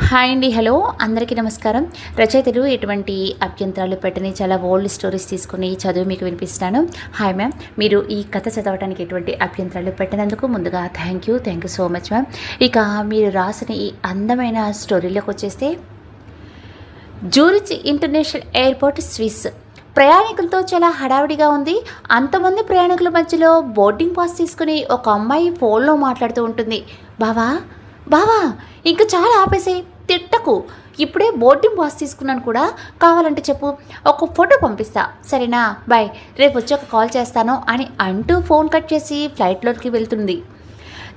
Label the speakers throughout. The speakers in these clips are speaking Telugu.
Speaker 1: హాయ్ అండి, హలో అందరికీ నమస్కారం. రచయితలు ఎటువంటి అభ్యంతరాలు పెట్టని చాలా ఓల్డ్ స్టోరీస్ తీసుకుని చదువు మీకు వినిపిస్తాను. హాయ్ మ్యామ్, మీరు ఈ కథ చదవడానికి ఎటువంటి అభ్యంతరాలు పెట్టినందుకు ముందుగా thank you so much ma'am. ఇక మీరు రాసిన ఈ అందమైన స్టోరీలోకి వచ్చేస్తే, జూరిచ్ ఇంటర్నేషనల్ ఎయిర్పోర్ట్, స్విస్. ప్రయాణికులతో చాలా హడావిడిగా ఉంది. అంతమంది ప్రయాణికుల మధ్యలో బోర్డింగ్ పాస్ తీసుకుని ఒక అమ్మాయి ఫోన్లో మాట్లాడుతూ ఉంటుంది. బావా బావా, ఇంక చాలా ఆపేసే, తిట్టకు. ఇప్పుడే బోర్డింగ్ పాస్ తీసుకున్నాను కూడా, కావాలంటే చెప్పు, ఒక ఫోటో పంపిస్తా, సరేనా? బాయ్, రేపు వచ్చాక కాల్ చేస్తాను అని అంటూ ఫోన్ కట్ చేసి ఫ్లైట్లోకి వెళ్తుంది.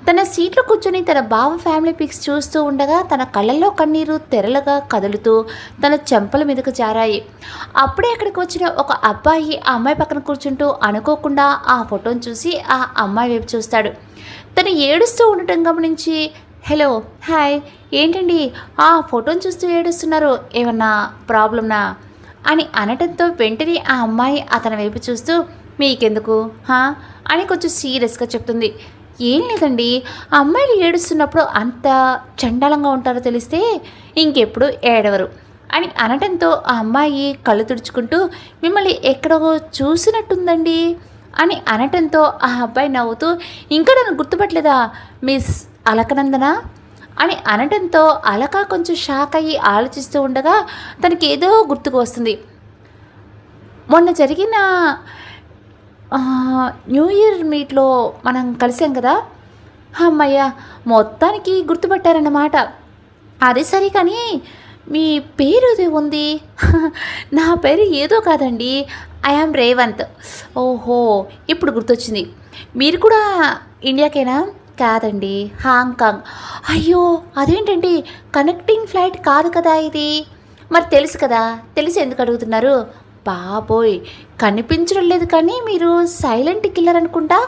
Speaker 1: తన సీట్లో కూర్చొని తన బావ ఫ్యామిలీ పిక్స్ చూస్తూ ఉండగా తన కళ్ళల్లో కన్నీరు తెరలుగా కదులుతూ తన చెంపల మీదకు జారాయి. అప్పుడే అక్కడికి వచ్చిన ఒక అబ్బాయి ఆ అమ్మాయి పక్కన కూర్చుంటూ అనుకోకుండా ఆ ఫోటోను చూసి ఆ అమ్మాయి వైపు చూస్తాడు. తను ఏడుస్తూ ఉండటం గమనించి, హలో, హాయ్, ఏంటండి ఆ ఫోటోను చూస్తూ ఏడుస్తున్నారు, ఏమన్నా ప్రాబ్లమ్నా అని అనటంతో వెంటనే ఆ అమ్మాయి అతని వైపు చూస్తూ, మీకెందుకు అని కొంచెం సీరియస్గా చెప్తుంది. ఏం లేదండి, ఆ అమ్మాయిలు ఏడుస్తున్నప్పుడు అంత చండాలంగా ఉంటారో తెలిస్తే ఇంకెప్పుడు ఏడవరు అని అనటంతో ఆ అమ్మాయి కళ్ళు తుడుచుకుంటూ, మిమ్మల్ని ఎక్కడో చూసినట్టుందండి అని అనటంతో ఆ అబ్బాయి నవ్వుతూ, ఇంకా నన్ను గుర్తుపట్టలేదా మిస్ అలకనందన అని అనటంతో అలక కొంచెం షాక్ అయ్యి ఆలోచిస్తూ ఉండగా తనకి ఏదో గుర్తుకు వస్తుంది. మొన్న జరిగిన న్యూ ఇయర్ మీట్లో మనం కలిసాం కదా, అమ్మయ్య, మొత్తానికి గుర్తుపట్టారన్నమాట. అది సరే, కానీ మీ పేరు ఉంది. నా పేరు ఏదో కాదండి, ఐ యామ్ రేవంత్. ఓహో, ఇప్పుడు గుర్తొచ్చింది. మీరు కూడా ఇండియాకేనా? కాదండి, హాంకాంగ్. అయ్యో, అదేంటండి, కనెక్టింగ్ ఫ్లైట్ కాదు కదా ఇది. మరి తెలుసు కదా, తెలిసి ఎందుకు అడుగుతున్నారు? బాబోయ్, కనిపించడం లేదు కానీ మీరు సైలెంట్ కిల్లర్ అనుకుంటా.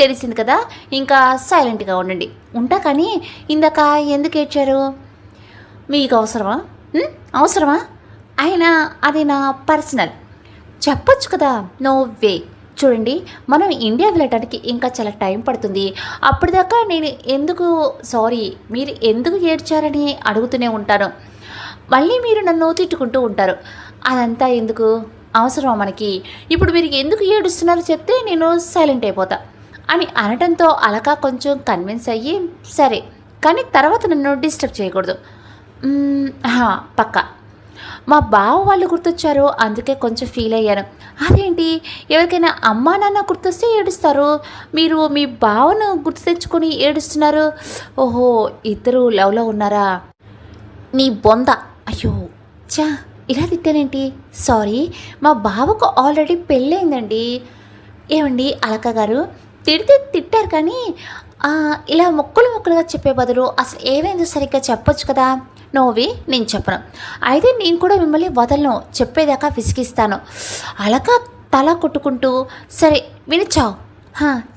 Speaker 1: తెలిసింది కదా, ఇంకా సైలెంట్గా ఉండండి. ఉంటా, కానీ ఇందాక ఎందుకు ఏడ్చారు? మీకు అవసరమా? అవసరమా? అయినా అది నా పర్సనల్. చెప్పొచ్చు కదా. No way. చూడండి, మనం ఇండియా వెళ్ళటానికి ఇంకా చాలా టైం పడుతుంది. అప్పటిదాకా నేను మీరు ఎందుకు ఏడ్చారని అడుగుతూనే ఉంటాను. మళ్ళీ మీరు నన్ను తిట్టుకుంటూ ఉంటారు. అదంతా ఎందుకు అవసరమా మనకి? ఇప్పుడు మీరు ఎందుకు ఏడుస్తున్నారో చెప్తే నేను సైలెంట్ అయిపోతా అని అనటంతో అలక కొంచెం కన్విన్స్ అయ్యి, సరే, కానీ తర్వాత నన్ను డిస్టర్బ్ చేయకూడదు. పక్కా. మా బావ వాళ్ళు గుర్తొచ్చారు, అందుకే కొంచెం ఫీల్ అయ్యాను. అదేంటి, ఎవరికైనా అమ్మా నాన్న గుర్తొస్తే ఏడుస్తారు, మీరు మీ బావను గుర్తు తెచ్చుకొని ఏడుస్తున్నారు. ఓహో, ఇద్దరు లవ్లో ఉన్నారా? నీ బొంద. అయ్యో చా, ఇలా తిట్టానేంటి? సారీ, మా బావకు ఆల్రెడీ పెళ్ళయిందండి. ఏమండి అలక గారు, తిడితే తిట్టారు కానీ ఇలా ముక్కలుగా చెప్పే బదులు అసలు ఏమైందో సరిగ్గా చెప్పొచ్చు కదా. నోవి, నేను చెప్పను. అయితే నేను కూడా మిమ్మల్ని వదలను, చెప్పేదాకా విసిగిస్తాను. అలక తల కొట్టుకుంటూ, సరే వినిచావు,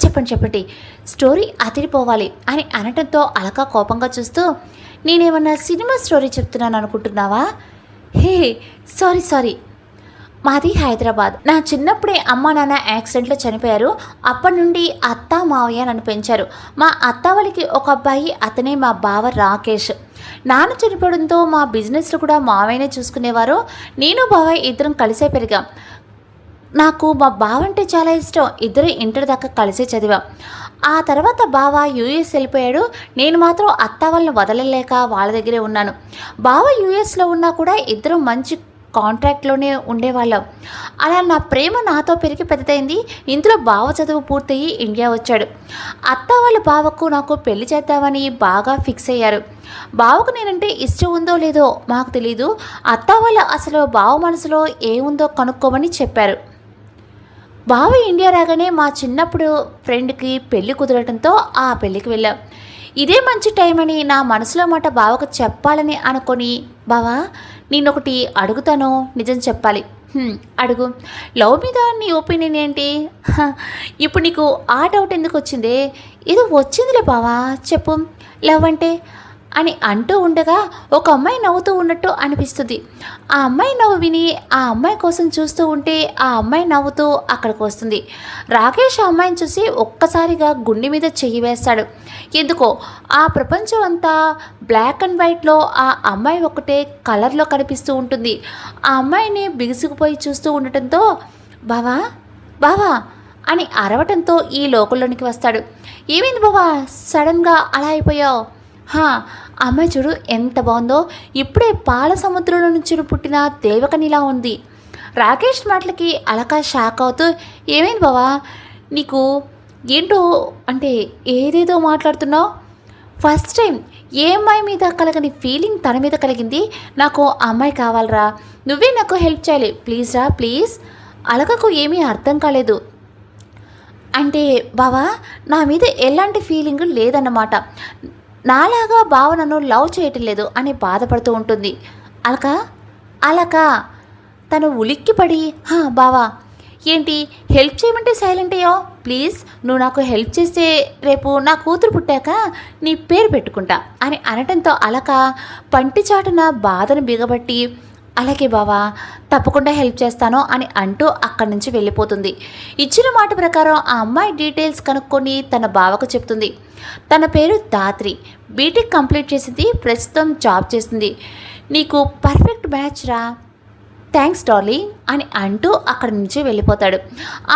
Speaker 1: చెప్పండి, స్టోరీ అదిరిపోవాలి అని అనటంతో అలక కోపంగా చూస్తూ, నేనేమన్నా సినిమా స్టోరీ చెప్తున్నాను అనుకుంటున్నావా? హే, సారీ, మాది హైదరాబాద్. నా చిన్నప్పుడే అమ్మ నాన్న యాక్సిడెంట్లో చనిపోయారు. అప్పటి నుండి అత్త మావయ్య నన్ను పెంచారు. మా అత్త వాళ్ళకి ఒక అబ్బాయి, అతనే మా బావ రాకేష్. నాన్న చనిపోవడంతో మా బిజినెస్లో కూడా మావయ్యనే చూసుకునేవారు. నేను బావయ్య ఇద్దరం కలిసే పెరిగాం. నాకు మా బావ అంటే చాలా ఇష్టం. ఇద్దరు ఇంటర్ దాకా కలిసే చదివాం. ఆ తర్వాత బావ యూఎస్ వెళ్ళిపోయాడు. నేను మాత్రం అత్త వాళ్ళని వదలలేక వాళ్ళ దగ్గరే ఉన్నాను. బావ యూఎస్లో ఉన్నా కూడా ఇద్దరు మంచి కాంట్రాక్ట్లోనే ఉండేవాళ్ళం. అలా నా ప్రేమ నాతో పెరిగి పెద్దదైంది. ఇందులో బావ చదువు పూర్తయి ఇండియా వచ్చాడు. అత్త వాళ్ళ బావకు నాకు పెళ్లి చేద్దామని బాగా ఫిక్స్ అయ్యారు. బావకు నేనంటే ఇష్టం ఉందో లేదో మాకు తెలీదు. అత్త వాళ్ళ అసలు బావ మనసులో ఏముందో కనుక్కోమని చెప్పారు. బావ ఇండియా రాగానే మా చిన్నప్పుడు ఫ్రెండ్కి పెళ్లి కుదరటంతో ఆ పెళ్ళికి వెళ్ళాం. ఇదే మంచి టైం అని నా మనసులో మాట బావకు చెప్పాలని అనుకొని, బావా నేనొకటి అడుగుతాను, నిజం చెప్పాలి. అడుగు. లవ్ మీద నీ ఒపీనియన్ ఏంటి? ఇప్పుడు నీకు ఆ డౌట్ ఎందుకు వచ్చిందే? ఏదో వచ్చిందిలే బావా, చెప్పు. లవ్ అంటే అని అంటూ ఉండగా ఒక అమ్మాయి నవ్వుతూ ఉన్నట్టు అనిపిస్తుంది. ఆ అమ్మాయి నవ్వు విని ఆ అమ్మాయి కోసం చూస్తూ ఉంటే ఆ అమ్మాయి నవ్వుతూ అక్కడికి వస్తుంది. రాకేష్ ఆ అమ్మాయిని చూసి ఒక్కసారిగా గుండె మీద చెయ్యి వేస్తాడు. ఎందుకో ఆ ప్రపంచం అంతా బ్లాక్ అండ్ వైట్లో ఆ అమ్మాయి ఒకటే కలర్లో కనిపిస్తూ ఉంటుంది. ఆ అమ్మాయిని బిగుసుకుపోయి చూస్తూ ఉండటంతో బావా బావా అని అరవటంతో ఈ లోకంలోనికి వస్తాడు. ఏమైంది బావా, సడన్గా అలా అయిపోయావు? అమ్మాయి చూడు ఎంత బాగుందో, ఇప్పుడే పాల సముద్రంలో నుంచి పుట్టిన దేవకనిలా ఉంది. రాకేష్ మాటలకి అలక షాక్ అవుతూ, ఏమైంది బావా నీకు, ఏంటో అంటే ఏదేదో మాట్లాడుతున్నావు? ఫస్ట్ టైం ఏ అమ్మాయి మీద కలగని ఫీలింగ్ తన మీద కలిగింది. నాకు అమ్మాయి కావాలరా, నువ్వే నాకు హెల్ప్ చేయాలి ప్లీజ్ రా ప్లీజ్. అలకకు ఏమీ అర్థం కాలేదు. అంటే బావా నా మీద ఎలాంటి ఫీలింగ్ లేదన్నమాట, నాలాగా బావ నన్ను లవ్ చేయటం లేదు అని బాధపడుతూ ఉంటుంది. అలక తను ఉలిక్కిపడి బావా ఏంటి హెల్ప్ చేయమంటే సైలెంట్ అయ్యో, ప్లీజ్ నువ్వు నాకు హెల్ప్ చేస్తే రేపు నా కూతురు పుట్టాక నీ పేరు పెట్టుకుంటా అని అనటంతో అలక పంటి చాటున బాధను బిగబట్టి అలాగే బావా తప్పకుండా హెల్ప్ చేస్తాను అని అంటూ అక్కడి నుంచి వెళ్ళిపోతుంది. ఇచ్చిన మాట ప్రకారం ఆ అమ్మాయి డీటెయిల్స్ కనుక్కొని తన బావకు చెప్తుంది. తన పేరు దాత్రి, బీటెక్ కంప్లీట్ చేసింది, ప్రస్తుతం జాబ్ చేస్తుంది. నీకు పర్ఫెక్ట్ మ్యాచ్ రా, థ్యాంక్స్ డార్లింగ్ అని అంటూ అక్కడి నుంచి వెళ్ళిపోతాడు.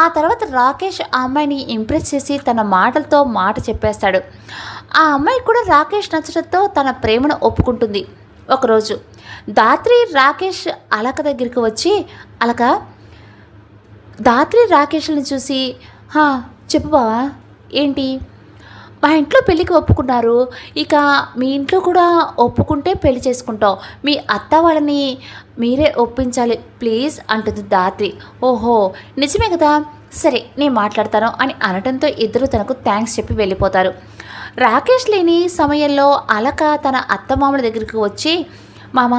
Speaker 1: ఆ తర్వాత రాకేష్ ఆ అమ్మాయిని ఇంప్రెస్ చేసి తన మాటలతో మాట చెప్పేస్తాడు. ఆ అమ్మాయి కూడా రాకేష్ నచ్చడంతో తన ప్రేమను ఒప్పుకుంటుంది. ఒకరోజు దాత్రి రాకేష్ అలక దగ్గరికి వచ్చి, అలక దాత్రి రాకేష్ని చూసి చెప్పు బావా ఏంటి, మా ఇంట్లో పెళ్ళికి ఒప్పుకున్నారు, ఇక మీ ఇంట్లో కూడా ఒప్పుకుంటే పెళ్లి చేసుకుంటావు, మీ అత్త వాళ్ళని మీరే ఒప్పించాలి ప్లీజ్ అంటుంది దాత్రి. ఓహో నిజమే కదా, సరే నేను మాట్లాడతాను అని అనటంతో ఇద్దరు తనకు థ్యాంక్స్ చెప్పి వెళ్ళిపోతారు. రాకేష్ లేని సమయంలో అలక తన అత్తమామల దగ్గరికి వచ్చి, మామ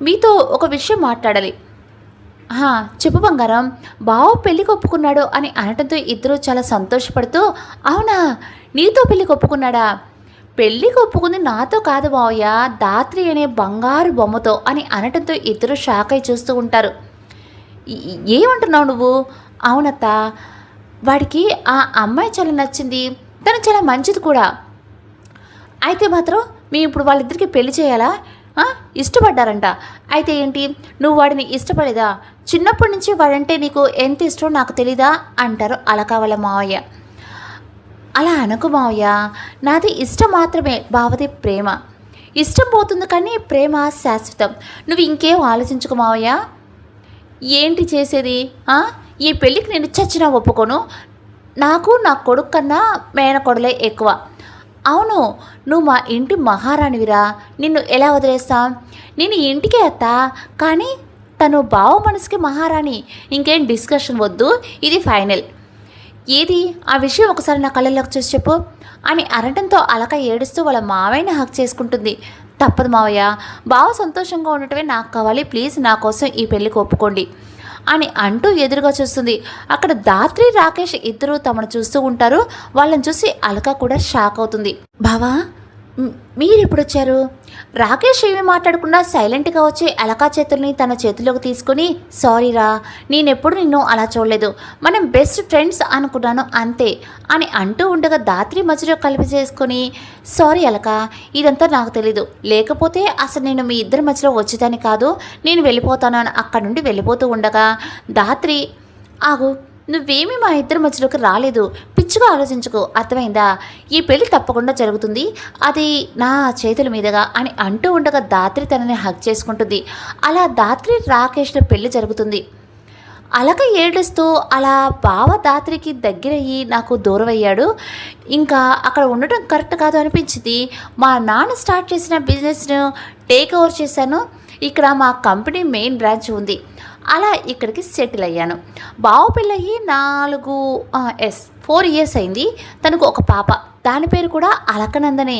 Speaker 1: మీతో ఒక విషయం మాట్లాడాలి. చెప్పు బంగారం, బావ పెళ్ళికి ఒప్పుకున్నాడు అని అనటంతో ఇద్దరు చాలా సంతోషపడుతూ, అవునా నీతో పెళ్ళికి ఒప్పుకున్నాడా? పెళ్ళికి ఒప్పుకుంది నాతో కాదు బావయ్య, దాత్రి అనే బంగారు బొమ్మతో అని అనటంతో ఇద్దరు షాక్ అయి చూస్తూ ఉంటారు. ఏమంటున్నావు నువ్వు? అవునత్త, వాడికి ఆ అమ్మాయి చాలా నచ్చింది, తను చాలా మంచిది కూడా. అయితే మాత్రం మేము ఇప్పుడు వాళ్ళిద్దరికి పెళ్లి చేయాలా? ఇష్టపడ్డారంట. అయితే ఏంటి నువ్వు వాడిని ఇష్టపడేదా? చిన్నప్పటి నుంచి వాడంటే నీకు ఎంత ఇష్టం నాకు తెలీదా అంటారు అలక వాళ్ళ మావయ్య. అలా అనకు మావయ్య, నాది ఇష్టం మాత్రమే, బావది ప్రేమ. ఇష్టం పోతుంది కానీ ప్రేమ శాశ్వతం. నువ్వు ఇంకేం ఆలోచించుకో మావయ్య. ఏంటి చేసేది? ఈ పెళ్ళికి నేను చచ్చినా ఒప్పుకోను. నాకు నా కొడుకు కన్నా మేనకొడలే ఎక్కువ. అవును నువ్వు మా ఇంటి మహారాణివిరా, నిన్ను ఎలా వదిలేస్తాం? నేను ఇంటికే అత్త, కానీ తను బావ మనసుకి మహారాణి. ఇంకేం డిస్కషన్ వద్దు, ఇది ఫైనల్. ఏది ఆ విషయం ఒకసారి నా కళ్ళలోకి చూసి చెప్పు అని అనటంతో అలక ఏడుస్తూ వాళ్ళ మావయ్యని హక్ చేసుకుంటుంది. తప్పదు మావయ్య, బావ సంతోషంగా ఉండటమే నాకు కావాలి, ప్లీజ్ నా కోసం ఈ పెళ్ళికి ఒప్పుకోండి అని అంటూ ఎదురుగా చూస్తుంది. అక్కడ దాత్రి రాకేష్ ఇద్దరు తమను చూస్తూ ఉంటారు. వాళ్ళని చూసి అలక కూడా షాక్ అవుతుంది. బావా మీరు ఎప్పుడు వచ్చారు? రాకేష్ ఏమీ మాట్లాడకుండా సైలెంట్గా వచ్చి అలకా చేతుల్ని తన చేతిలోకి తీసుకుని, సారీరా నేనెప్పుడు నిన్ను అలా చూడలేదు, మనం బెస్ట్ ఫ్రెండ్స్ అనుకున్నాను అంతే అని అంటూ ఉండగా దాత్రి మధ్యలో కలిపి చేసుకొని, సారీ అలక, ఇదంతా నాకు తెలీదు, లేకపోతే అసలు నేను మీ ఇద్దరి మధ్యలో వచ్చేదాన్ని కాదు, నేను వెళ్ళిపోతాను అని అక్కడి నుండి వెళ్ళిపోతూ ఉండగా దాత్రి, ఆగు, నువ్వేమీ మా ఇద్దరి మధ్యలోకి రాలేదు, పిచ్చిగా ఆలోచించుకో, అర్థమైందా? ఈ పెళ్ళి తప్పకుండా జరుగుతుంది, అది నా చేతుల మీదుగా అని అంటూ ఉండగా దాత్రి తనని హక్ చేసుకుంటుంది. అలా దాత్రి రాకేష్ల పెళ్ళి జరుగుతుంది. అలక ఏడుస్తూ అలా బావ దాత్రికి దగ్గరయ్యి నాకు దూరం అయ్యాడు, ఇంకా అక్కడ ఉండటం కరెక్ట్ కాదు అనిపించింది. మా నాన్న స్టార్ట్ చేసిన బిజినెస్ను టేక్ ఓవర్ చేశాను, ఇక్కడ మా కంపెనీ మెయిన్ బ్రాంచ్ ఉంది, అలా ఇక్కడికి సెటిల్ అయ్యాను. బావ పెళ్ళయి 4 ఇయర్స్ అయింది. తనకు ఒక పాప, దాని పేరు కూడా అలకనందనే.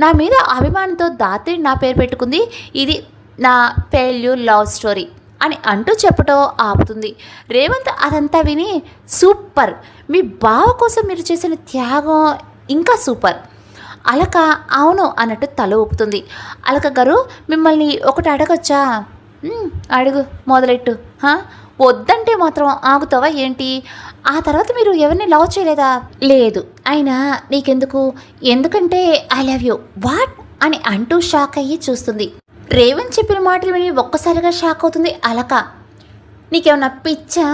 Speaker 1: నా మీద అభిమానంతో దాత్రి నా పేరు పెట్టుకుంది. ఇది నా ఫెయిల్యూర్ లవ్ స్టోరీ అని అంటూ చెప్పటం ఆపుతుంది. రేవంత్ అదంతా విని, సూపర్, మీ బావ కోసం మీరు చేసిన త్యాగం ఇంకా సూపర్, అలక అవును అన్నట్టు తల ఊపుతుంది. అలక గారు మిమ్మల్ని ఒకటి అడగొచ్చా? అడుగు మొదలెట్టు. వద్దంటే మాత్రం ఆగుతావా ఏంటి? ఆ తర్వాత మీరు ఎవరిని లవ్ చేయలేదా? లేదు. అయినా నీకెందుకు? ఎందుకంటే ఐ లవ్ యూ. వాట్ అని అంటూ షాక్ అయ్యి చూస్తుంది. రేవంత్ చెప్పిన మాటలు విని ఒక్కసారిగా షాక్ అవుతుంది అలక. నీకేమన్నా పిచ్చా?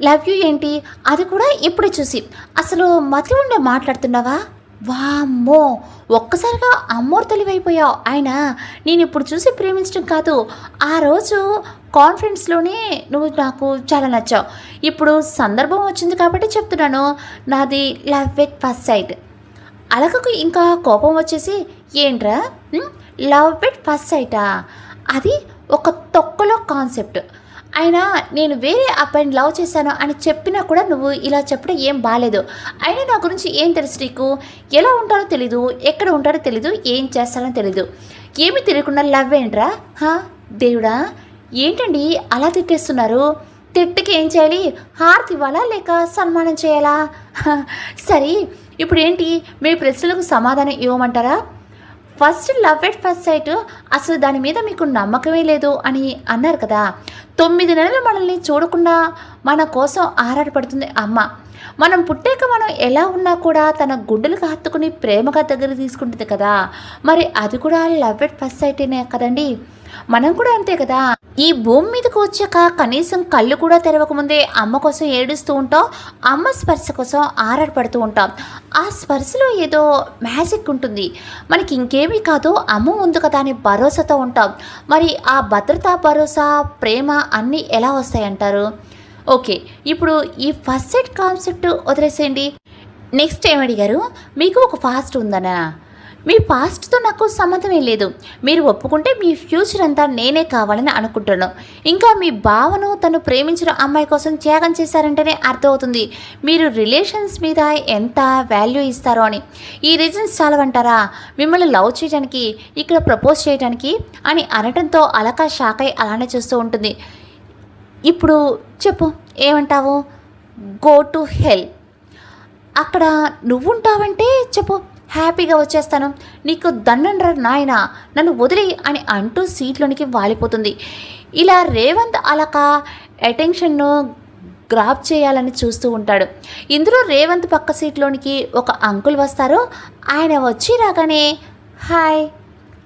Speaker 1: లవ్ యూ ఏంటి? అది కూడా ఇప్పుడే చూసి. అసలు మతి ఉండే మాట్లాడుతున్నావా? వామ్మో, ఒక్కసారిగా అమ్మోరు తెలివైపోయావు. అయినా నేను ఇప్పుడు చూసి ప్రేమించడం కాదు, ఆ రోజు కాన్ఫరెన్స్లోనే నువ్వు నాకు చాలా నచ్చావు. ఇప్పుడు సందర్భం వచ్చింది కాబట్టి చెప్తున్నాను, నాది లవ్ ఎట్ ఫస్ట్ సైట్. అలకకు ఇంకా కోపం వచ్చేసి, ఏంట్రా లవ్ ఎట్ ఫస్ట్ సైటా? అది ఒక తొక్కలో కాన్సెప్ట్. అయినా నేను వేరే అబ్బాయిని లవ్ చేశాను అని చెప్పినా కూడా నువ్వు ఇలా చెప్పడం ఏం బాగాలేదు. అయినా నా గురించి ఏం తెలుసు నీకు? ఎలా ఉంటానో తెలీదు, ఎక్కడ ఉంటాడో తెలీదు, ఏం చేస్తానో తెలీదు. ఏమీ తెలియకుండా లవ్ ఏంట్రా? దేవుడా, ఏంటండి అలా తిట్టేస్తున్నారు? తిట్టుకి ఏం చేయాలి? హారతి ఇవ్వాలా లేక సన్మానం చేయాలా? సరే, ఇప్పుడు ఏంటి మీ ప్రశ్నలకు సమాధానం ఇవ్వమంటారా? First love at first sight, అసలు దాని మీద మీకు నమ్మకమే లేదు అని అన్నారు కదా. 9 నెలలు మనల్ని చూడకుండా మన కోసం ఆరాటపడుతుంది అమ్మ. మనం పుట్టాక మనం ఎలా ఉన్నా కూడా తన గుండెలకు హత్తుకుని ప్రేమగా దగ్గర తీసుకుంటుంది కదా. మరి అది కూడా లవ్ ఎట్ ఫస్ట్ సైటేనే కదండి. మనం కూడా అంతే కదా. ఈ భూమి మీదకి వచ్చాక కనీసం కళ్ళు కూడా తెరవకముందే అమ్మ కోసం ఏడుస్తూ ఉంటాం, అమ్మ స్పర్శ కోసం ఆరాటపడుతూ ఉంటాం. ఆ స్పర్శలో ఏదో మ్యాజిక్ ఉంటుంది. మనకి ఇంకేమీ కాదు, అమ్మ ఉంది కదా అని భరోసాతో ఉంటాం. మరి ఆ భద్రత, భరోసా, ప్రేమ అన్నీ ఎలా వస్తాయంటారు? ఓకే, ఇప్పుడు ఈ ఫస్ట్ సైట్ కాన్సెప్ట్ వదిలేసేయండి. నెక్స్ట్ ఏమడిగారు? మీకు ఒక పాస్ట్ ఉందనా? మీ పాస్ట్తో నాకు సంబంధమే లేదు. మీరు ఒప్పుకుంటే మీ ఫ్యూచర్ అంతా నేనే కావాలని అనుకుంటున్నాను. ఇంకా మీ భావను తను ప్రేమించిన అమ్మాయి కోసం త్యాగం చేశారంటేనే అర్థమవుతుంది మీరు రిలేషన్స్ మీద ఎంత వాల్యూ ఇస్తారో అని. ఈ రీజన్స్ చాలవంటారా మిమ్మల్ని లవ్ చేయడానికి, ఇక్కడ ప్రపోజ్ చేయడానికి అని అనటంతో అలక షాక్ అయి అలానే చూస్తూ ఉంటుంది. ఇప్పుడు చెప్పు, ఏమంటావు? Go to hell. అక్కడ నువ్వుంటావంటే చెప్పు, హ్యాపీగా వచ్చేస్తాను, నీకు దండండ్రా నాయనా, నన్ను వదిలి అని అంటూ సీట్లోనికి వాలిపోతుంది. ఇలా రేవంత్ అలక అటెన్షన్ను గ్రాప్ చేయాలని చూస్తూ ఉంటాడు. ఇందులో రేవంత్ పక్క సీట్లోనికి ఒక అంకుల్ వస్తారు. ఆయన వచ్చి రాగానే హాయ్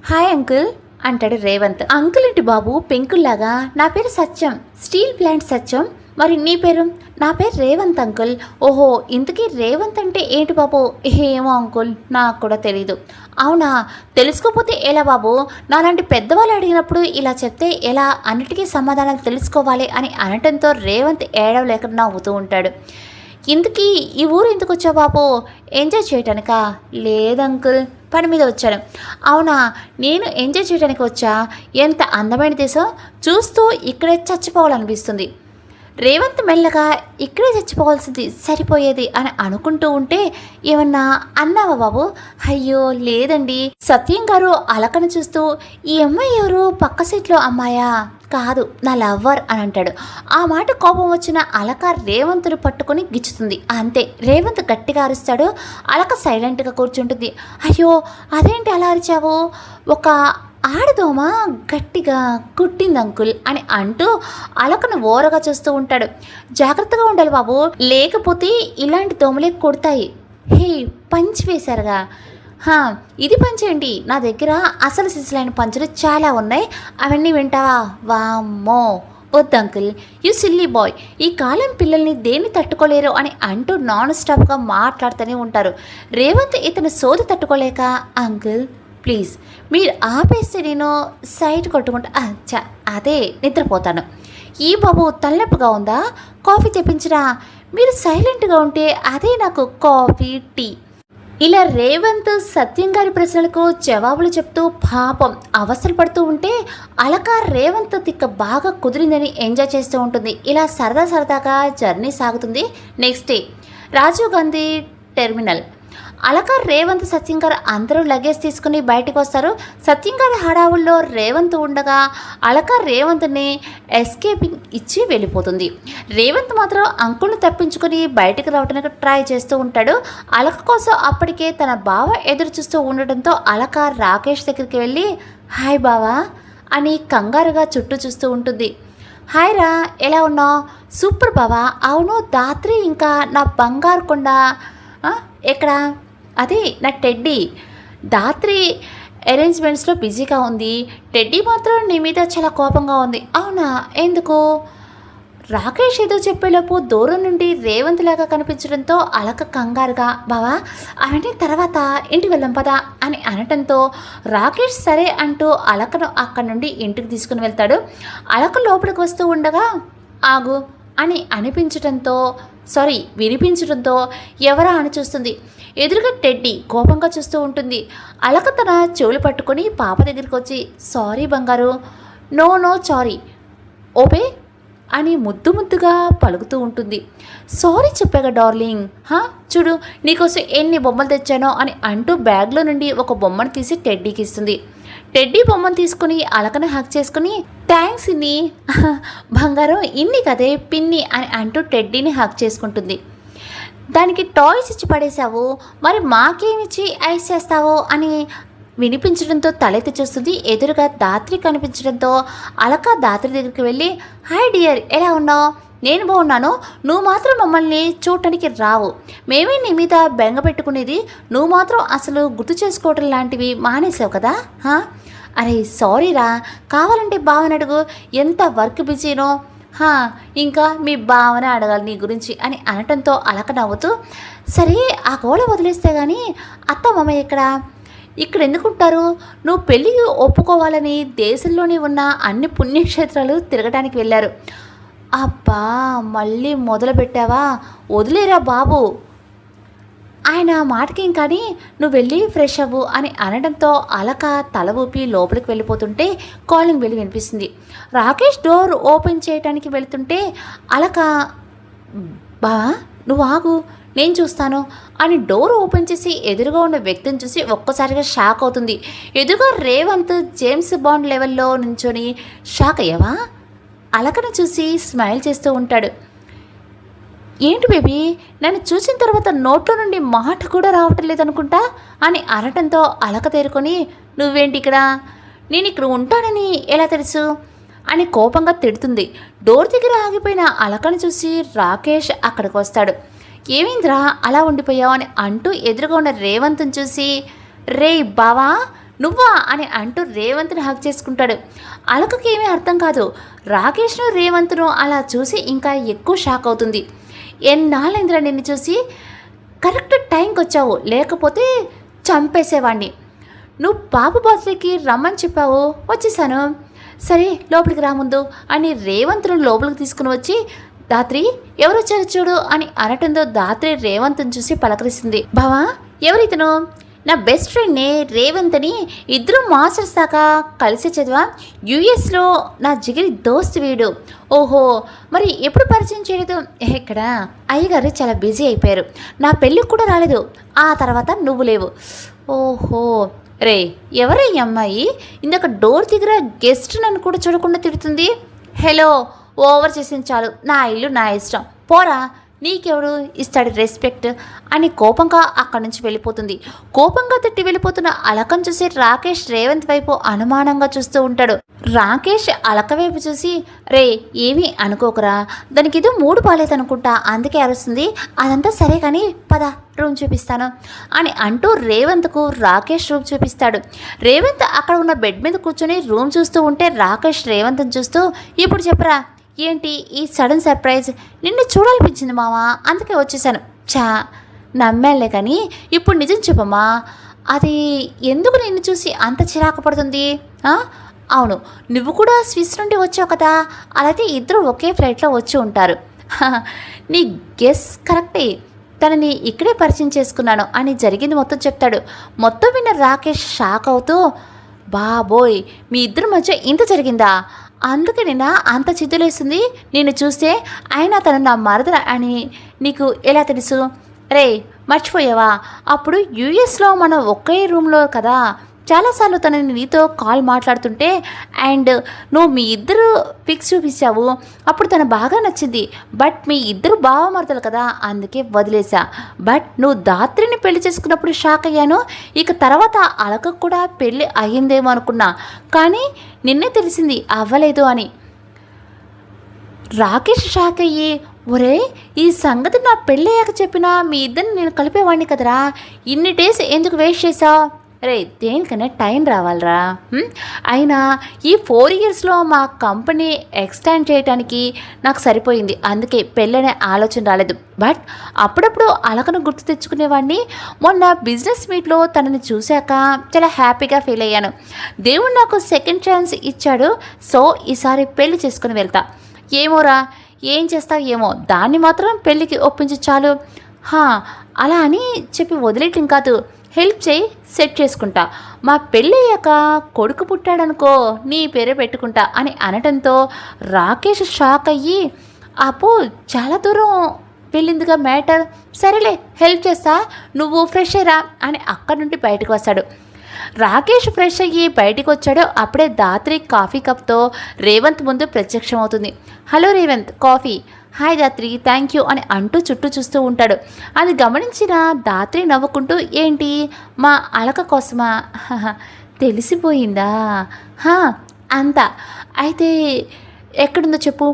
Speaker 1: హాయ్ అంకుల్ అంటాడు రేవంత్. అంకుల్ ఏంటి బాబు పెంకుల్లాగా? నా పేరు సత్యం, స్టీల్ ప్లాంట్ సత్యం. మరి నీ పేరు? నా పేరు రేవంత్ అంకుల్. ఓహో, ఇంతకీ రేవంత్ అంటే ఏంటి బాబు? ఏమో అంకుల్, నాకు కూడా తెలీదు. అవునా, తెలుసుకోకపోతే ఎలా బాబు? నాలాంటి పెద్దవాళ్ళు అడిగినప్పుడు ఇలా చెప్తే ఎలా? అన్నిటికీ సమాధానాలు తెలుసుకోవాలి అని అనటంతో రేవంత్ ఏడవలేక నవ్వుతూ ఉంటాడు. ఇంతకీ ఈ ఊరు ఎందుకు వచ్చావు బాబు? ఎంజాయ్ చేయటానికా? లేదంకుల్, పని మీద వచ్చాను. అవునా, నేను ఎంజాయ్ చేయడానికి వచ్చా. ఎంత అందమైన దేశం, చూస్తూ ఇక్కడే చచ్చిపోవాలనిపిస్తుంది. రేవంత్ మెల్లగా ఇక్కడే చచ్చిపోవాల్సింది సరిపోయేది అని అనుకుంటూ ఉంటే, ఏమన్నా అన్నావా బాబు? అయ్యో లేదండి. సత్యం గారు అలకను చూస్తూ, ఈ అమ్మాయి ఎవరు? పక్క సీట్లో అమ్మాయా? కాదు, నా లవ్వర్ అని అంటాడు. ఆ మాట కోపం వచ్చిన అలక రేవంత్ను పట్టుకొని గిచ్చుతుంది. అంతే, రేవంత్ గట్టిగా అరుస్తాడు. అలక సైలెంట్గా కూర్చుంటుంది. అయ్యో, అదేంటి అలా అరిచావు? ఒక ఆడదోమ గట్టిగా కుట్టింది అంకుల్ అని అంటూ అలకను ఓరగా చూస్తూ ఉంటాడు. జాగ్రత్తగా ఉండాలి బాబు, లేకపోతే ఇలాంటి దోమలే కొడతాయి. హే, పంచి వేశారుగా? ఇది పంచేయండి, నా దగ్గర అసలు సిసలైన పంచులు చాలా ఉన్నాయి, అవన్నీ వింటావా? వామ్మో వద్దు అంకుల్, యూ సిల్లీ బాయ్. ఈ కాలం పిల్లల్ని దేన్ని తట్టుకోలేరు అని అంటూ నాన్ స్టాప్గా మాట్లాడుతూనే ఉంటారు. రేవంత్ ఇతను సోది తట్టుకోలేక, అంకుల్ ప్లీజ్ మీరు ఆపేస్తే నేను సైట్ కొట్టుకుంటా, అదే నిద్రపోతాను. ఈ బాబు తలనొప్పిగా ఉందా? కాఫీ తెప్పించరా? మీరు సైలెంట్గా ఉంటే అదే నాకు కాఫీ, టీ. ఇలా రేవంత్ సత్యం గారి ప్రశ్నలకు జవాబులు చెప్తూ పాపం అవస్థలు పడుతూ ఉంటే అలక రేవంత్ తిక్క బాగా కుదిరిందని ఎంజాయ్ చేస్తూ ఉంటుంది. ఇలా సరదాగా జర్నీ సాగుతుంది. Next day Rajiv Gandhi terminal. Alaka Revanth Satyam garu అందరూ లగేజ్ తీసుకుని బయటకు వస్తారు. సత్యం గారి హడావుల్లో రేవంత్ ఉండగా అలక రేవంత్ని ఎస్కేపింగ్ ఇచ్చి వెళ్ళిపోతుంది. రేవంత్ మాత్రం అంకుల్ని తప్పించుకుని బయటకు రావడానికి ట్రై చేస్తూ ఉంటాడు. అలక కోసం అప్పటికే తన బావ ఎదురు చూస్తూ ఉండటంతో అలక రాకేష్ దగ్గరికి వెళ్ళి హాయ్ బావా అని కంగారుగా చుట్టూ చూస్తూ ఉంటుంది. హాయ్ రా, ఎలా ఉన్నావు? సూపర్ బావా. అవును, దాత్రి ఇంకా నా బంగారు కొండ ఎక్కడ? అదే నా టెడ్డీ. దాత్రి అరేంజ్మెంట్స్లో బిజీగా ఉంది. టెడ్డీ మాత్రం నీ మీద చాలా కోపంగా ఉంది. అవునా, ఎందుకు? రాకేష్ ఏదో చెప్పేలోపు దూరం నుండి రేవంత్ లాగా కనిపించడంతో అలక కంగారుగా బావా అవన్నీ తర్వాత ఇంటికి వెళ్దాం పదా అని అనటంతో రాకేష్ సరే అంటూ అలకను అక్కడి నుండి ఇంటికి తీసుకుని వెళ్తాడు. అలక లోపలికి వస్తూ ఉండగా ఆగు అని వినిపించడంతో ఎవరా అని చూస్తుంది. ఎదురుగా టెడ్డీ కోపంగా చూస్తూ ఉంటుంది. అలక తన చెవులు పట్టుకొని పాప దగ్గరికి వచ్చి సారీ బంగారు, నో సారీ ఓపే అని ముద్దుగా పలుకుతూ ఉంటుంది. సారీ చెప్పాగా డార్లింగ్. చూడు నీకోసం ఎన్ని బొమ్మలు తెచ్చానో అని అంటూ బ్యాగ్లో నుండి ఒక బొమ్మను తీసి టెడ్డీకి ఇస్తుంది. టెడ్డీ బొమ్మను తీసుకుని అలకను హక్ చేసుకుని థ్యాంక్స్ ఇన్ని బంగారం, ఇన్ని కదే పిన్ని అని అంటూ టెడ్డీని హక్ చేసుకుంటుంది. దానికి టాయ్స్ ఇచ్చి పడేశావు, మరి మాకేమిచ్చి ఐస్ చేస్తావు అని వినిపించడంతో తలెత్తి చూస్తుంది. ఎదురుగా దాత్రి కనిపించడంతో అలక దాత్రి దగ్గరికి వెళ్ళి హాయ్ డియర్, ఎలా ఉన్నావు? నేను బాగున్నాను, నువ్వు మాత్రం మమ్మల్ని చూడటానికి రావు. మేమే నీ మీద బెంగ పెట్టుకునేది, నువ్వు మాత్రం అసలు గుర్తు చేసుకోవటం లాంటివి మానేసావు కదా. అరే సారీరా, కావాలంటే బావని అడుగు, ఎంత వర్క్ బిజీనో. ఇంకా మీ భావన అడగాలి నీ గురించి అని అనటంతో అలక నవ్వుతూ సరే ఆ గోళ వదిలేస్తే కానీ అత్త మామ ఇక్కడ ఎందుకుంటారు? నువ్వు పెళ్ళికి ఒప్పుకోవాలని దేశంలోనే ఉన్న అన్ని పుణ్యక్షేత్రాలు తిరగడానికి వెళ్ళారు. అబ్బా మళ్ళీ మొదలు పెట్టావా, వదిలేరా బాబు. ఆయన మాటకేం కానీ నువ్వు వెళ్ళి ఫ్రెష్ అవ్వు అని అనడంతో అలక తల ఊపి లోపలికి వెళ్ళిపోతుంటే కాలింగ్ బెల్ వినిపిస్తుంది. రాకేష్ డోర్ ఓపెన్ చేయడానికి వెళుతుంటే అలక బావా నువ్వు ఆగు, నేను చూస్తాను అని డోర్ ఓపెన్ చేసి ఎదురుగా ఉన్న వ్యక్తిని చూసి ఒక్కసారిగా షాక్ అవుతుంది. ఎదురుగా రేవంత్ జేమ్స్ బాండ్ లెవెల్లో నుంచొని షాక్ అయ్యావా? అలకను చూసి స్మైల్ చేస్తూ ఉంటాడు. ఏంటి బేబీ, నన్ను చూసిన తర్వాత నోట్లో నుండి మాట కూడా రావటం లేదనుకుంటా అని అనటంతో అలక తేరుకొని నువ్వేంటి ఇక్కడ, నేను ఇక్కడ ఉంటానని ఎలా తెలుసు అని కోపంగా తిడుతుంది. డోర్ దగ్గర ఆగిపోయిన అలకను చూసి రాకేష్ అక్కడికి వస్తాడు. ఏమైందిరా అలా ఉండిపోయావు అని అంటూ ఎదురుగా ఉన్న రేవంత్ని చూసి రే బావా నువ్వా అని అంటూ రేవంత్ని హక్ చేసుకుంటాడు. అలకకి ఏమీ అర్థం కాదు. రాకేష్ను రేవంత్ను అలా చూసి ఇంకా ఎక్కువ షాక్ అవుతుంది. ఎన్నాళ్ళైందిరా నిన్ను చూసి, కరెక్ట్ టైంకి వచ్చావు, లేకపోతే చంపేసేవాడిని. నువ్వు బాబు బర్త్డేకి రమ్మని చెప్పావు, వచ్చేసాను. సరే లోపలికి రా ముందు అని రేవంత్ను లోపలికి తీసుకుని వచ్చి దాత్రి ఎవరు వచ్చారు చూడు అని అనటంతో దాత్రి రేవంత్ని చూసి పలకరిస్తుంది. బావా ఎవరితను? నా బెస్ట్ ఫ్రెండ్ని రేవంత్ని, ఇద్దరు మాస్టర్స్ దాకా కలిసి చదివా, యూఎస్లో నా జిగిరి దోస్త్ వీడు. ఓహో మరి ఎప్పుడు పరిచయం చేయలేదు? ఎక్కడ, అయ్యగారు చాలా బిజీ అయిపోయారు, నా పెళ్ళికి కూడా రాలేదు, ఆ తర్వాత నువ్వు లేవు. ఓహో రే ఎవరై అమ్మాయి, ఇందాక డోర్ దగ్గర గెస్ట్ నన్ను కూడా చూడకుండా తిడుతుంది. హలో ఓవర్ చేసింది చాలు, నా ఇల్లు నా ఇష్టం, పోరా, నీకెవడు ఇస్తాడు రెస్పెక్ట్ అని కోపంగా అక్కడి నుంచి వెళ్ళిపోతుంది. కోపంగా తిట్టి వెళ్ళిపోతున్న అలకను చూసి రాకేష్ రేవంత్ వైపు అనుమానంగా చూస్తూ ఉంటాడు. రాకేష్ అలక వైపు చూసి రే ఏమీ అనుకోకురా, దానికి ఏదో మూడు బాలేదనుకుంటా అందుకే అరుస్తుంది, అదంతా సరే కానీ పద రూమ్ చూపిస్తాను అని అంటూ రేవంత్కు రాకేష్ రూమ్ చూపిస్తాడు. రేవంత్ అక్కడ ఉన్న బెడ్ మీద కూర్చొని రూమ్ చూస్తూ ఉంటే రాకేష్ రేవంత్ని చూస్తూ ఇప్పుడు చెప్పరా ఏంటి ఈ సడన్ సర్ప్రైజ్, నిన్ను చూడాలనిపించింది మావా అందుకే వచ్చేసాను. నమ్మేలే కానీ ఇప్పుడు నిజం చెప్పమ్మా, అది ఎందుకు నిన్ను చూసి అంత చిరాకు పడుతుంది? అవును నువ్వు కూడా స్విస్ నుండి వచ్చావు కదా, అలాగే ఇద్దరు ఒకే ఫ్లైట్లో వచ్చి ఉంటారు. నీ గెస్ కరెక్టే, తనని ఇక్కడే పరిచయం చేసుకున్నాను అని జరిగింది మొత్తం చెప్తాడు. మొత్తం విన్న రాకేష్ షాక్ అవుతూ బాబోయ్ మీ ఇద్దరి మధ్య ఇంత జరిగిందా, అందుకే నిన్న అంత చిద్దులేస్తుంది నిన్ను చూస్తే, అయినా తను నా మరదల అని నీకు ఎలా తెలుసు రే మర్చిపోయావా, అప్పుడు యూఎస్లో మనం ఒకే రూమ్లో కదా, చాలాసార్లు తనని నీతో కాల్ మాట్లాడుతుంటే అండ్ నువ్వు మీ ఇద్దరు పిక్స్ చూపించావు, అప్పుడు తను బాగా నచ్చింది. బట్ మీ ఇద్దరు బావమరదలు కదా, అందుకే వదిలేసా. బట్ నువ్వు దాత్రిని పెళ్లి చేసుకున్నప్పుడు షాక్ అయ్యాను. ఇక తర్వాత అలకకు కూడా పెళ్ళి అయ్యిందేమో అనుకున్నా, కానీ నిన్నే తెలిసింది అవ్వలేదు అని. రాకేష్ షాక్ అయ్యి, ఒరే ఈ సంగతి నా పెళ్ళయ్యాక చెప్పినా మీ ఇద్దరిని నేను కలిపేవాడిని కదరా, ఇన్ని డేస్ ఎందుకు వేస్ట్ చేసావు? రే దేనికన్నా టైం రావాలరా. అయినా ఈ 4 ఇయర్స్లో మా కంపెనీ ఎక్స్టాండ్ చేయడానికి నాకు సరిపోయింది, అందుకే పెళ్ళనే ఆలోచన రాలేదు. బట్ అప్పుడప్పుడు అలకను గుర్తు తెచ్చుకునేవాడిని. మొన్న బిజినెస్ మీట్లో తనని చూశాక చాలా హ్యాపీగా ఫీల్ అయ్యాను. దేవుడు నాకు సెకండ్ ఛాన్స్ ఇచ్చాడు. సో ఈసారి పెళ్లి చేసుకుని వెళ్తా. ఏమోరా ఏం చేస్తావు ఏమో, దాన్ని మాత్రం పెళ్ళికి ఒప్పించి చాలు. అలా అని చెప్పి వదిలేయటం కాదు, హెల్ప్ చేయి, సెట్ చేసుకుంటా. మా పెళ్ళయ్యాక కొడుకు పుట్టాడనుకో నీ పేరే పెట్టుకుంటా అని అనటంతో రాకేష్ షాక్ అయ్యి, అప్పు చాలా దూరం వెళ్ళిందిగా మ్యాటర్, సరేలే హెల్ప్ చేస్తా, నువ్వు ఫ్రెష్ అయ్యరా అని అక్కడి నుండి బయటకు వస్తాడు. రాకేష్ ఫ్రెష్ అయ్యి బయటికి వచ్చాడు. అప్పుడే దాత్రి కాఫీ కప్తో రేవంత్ ముందు ప్రత్యక్షమవుతుంది. Hello Revanth, coffee. Hi Dhatri, thank you అని అంటూ చుట్టూ చూస్తూ ఉంటాడు. అది గమనించిన దాత్రి నవ్వుకుంటూ, ఏంటి మా అలక కోసమా? తెలిసిపోయిందా? అంతా అయితే ఎక్కడుందో చెప్పు.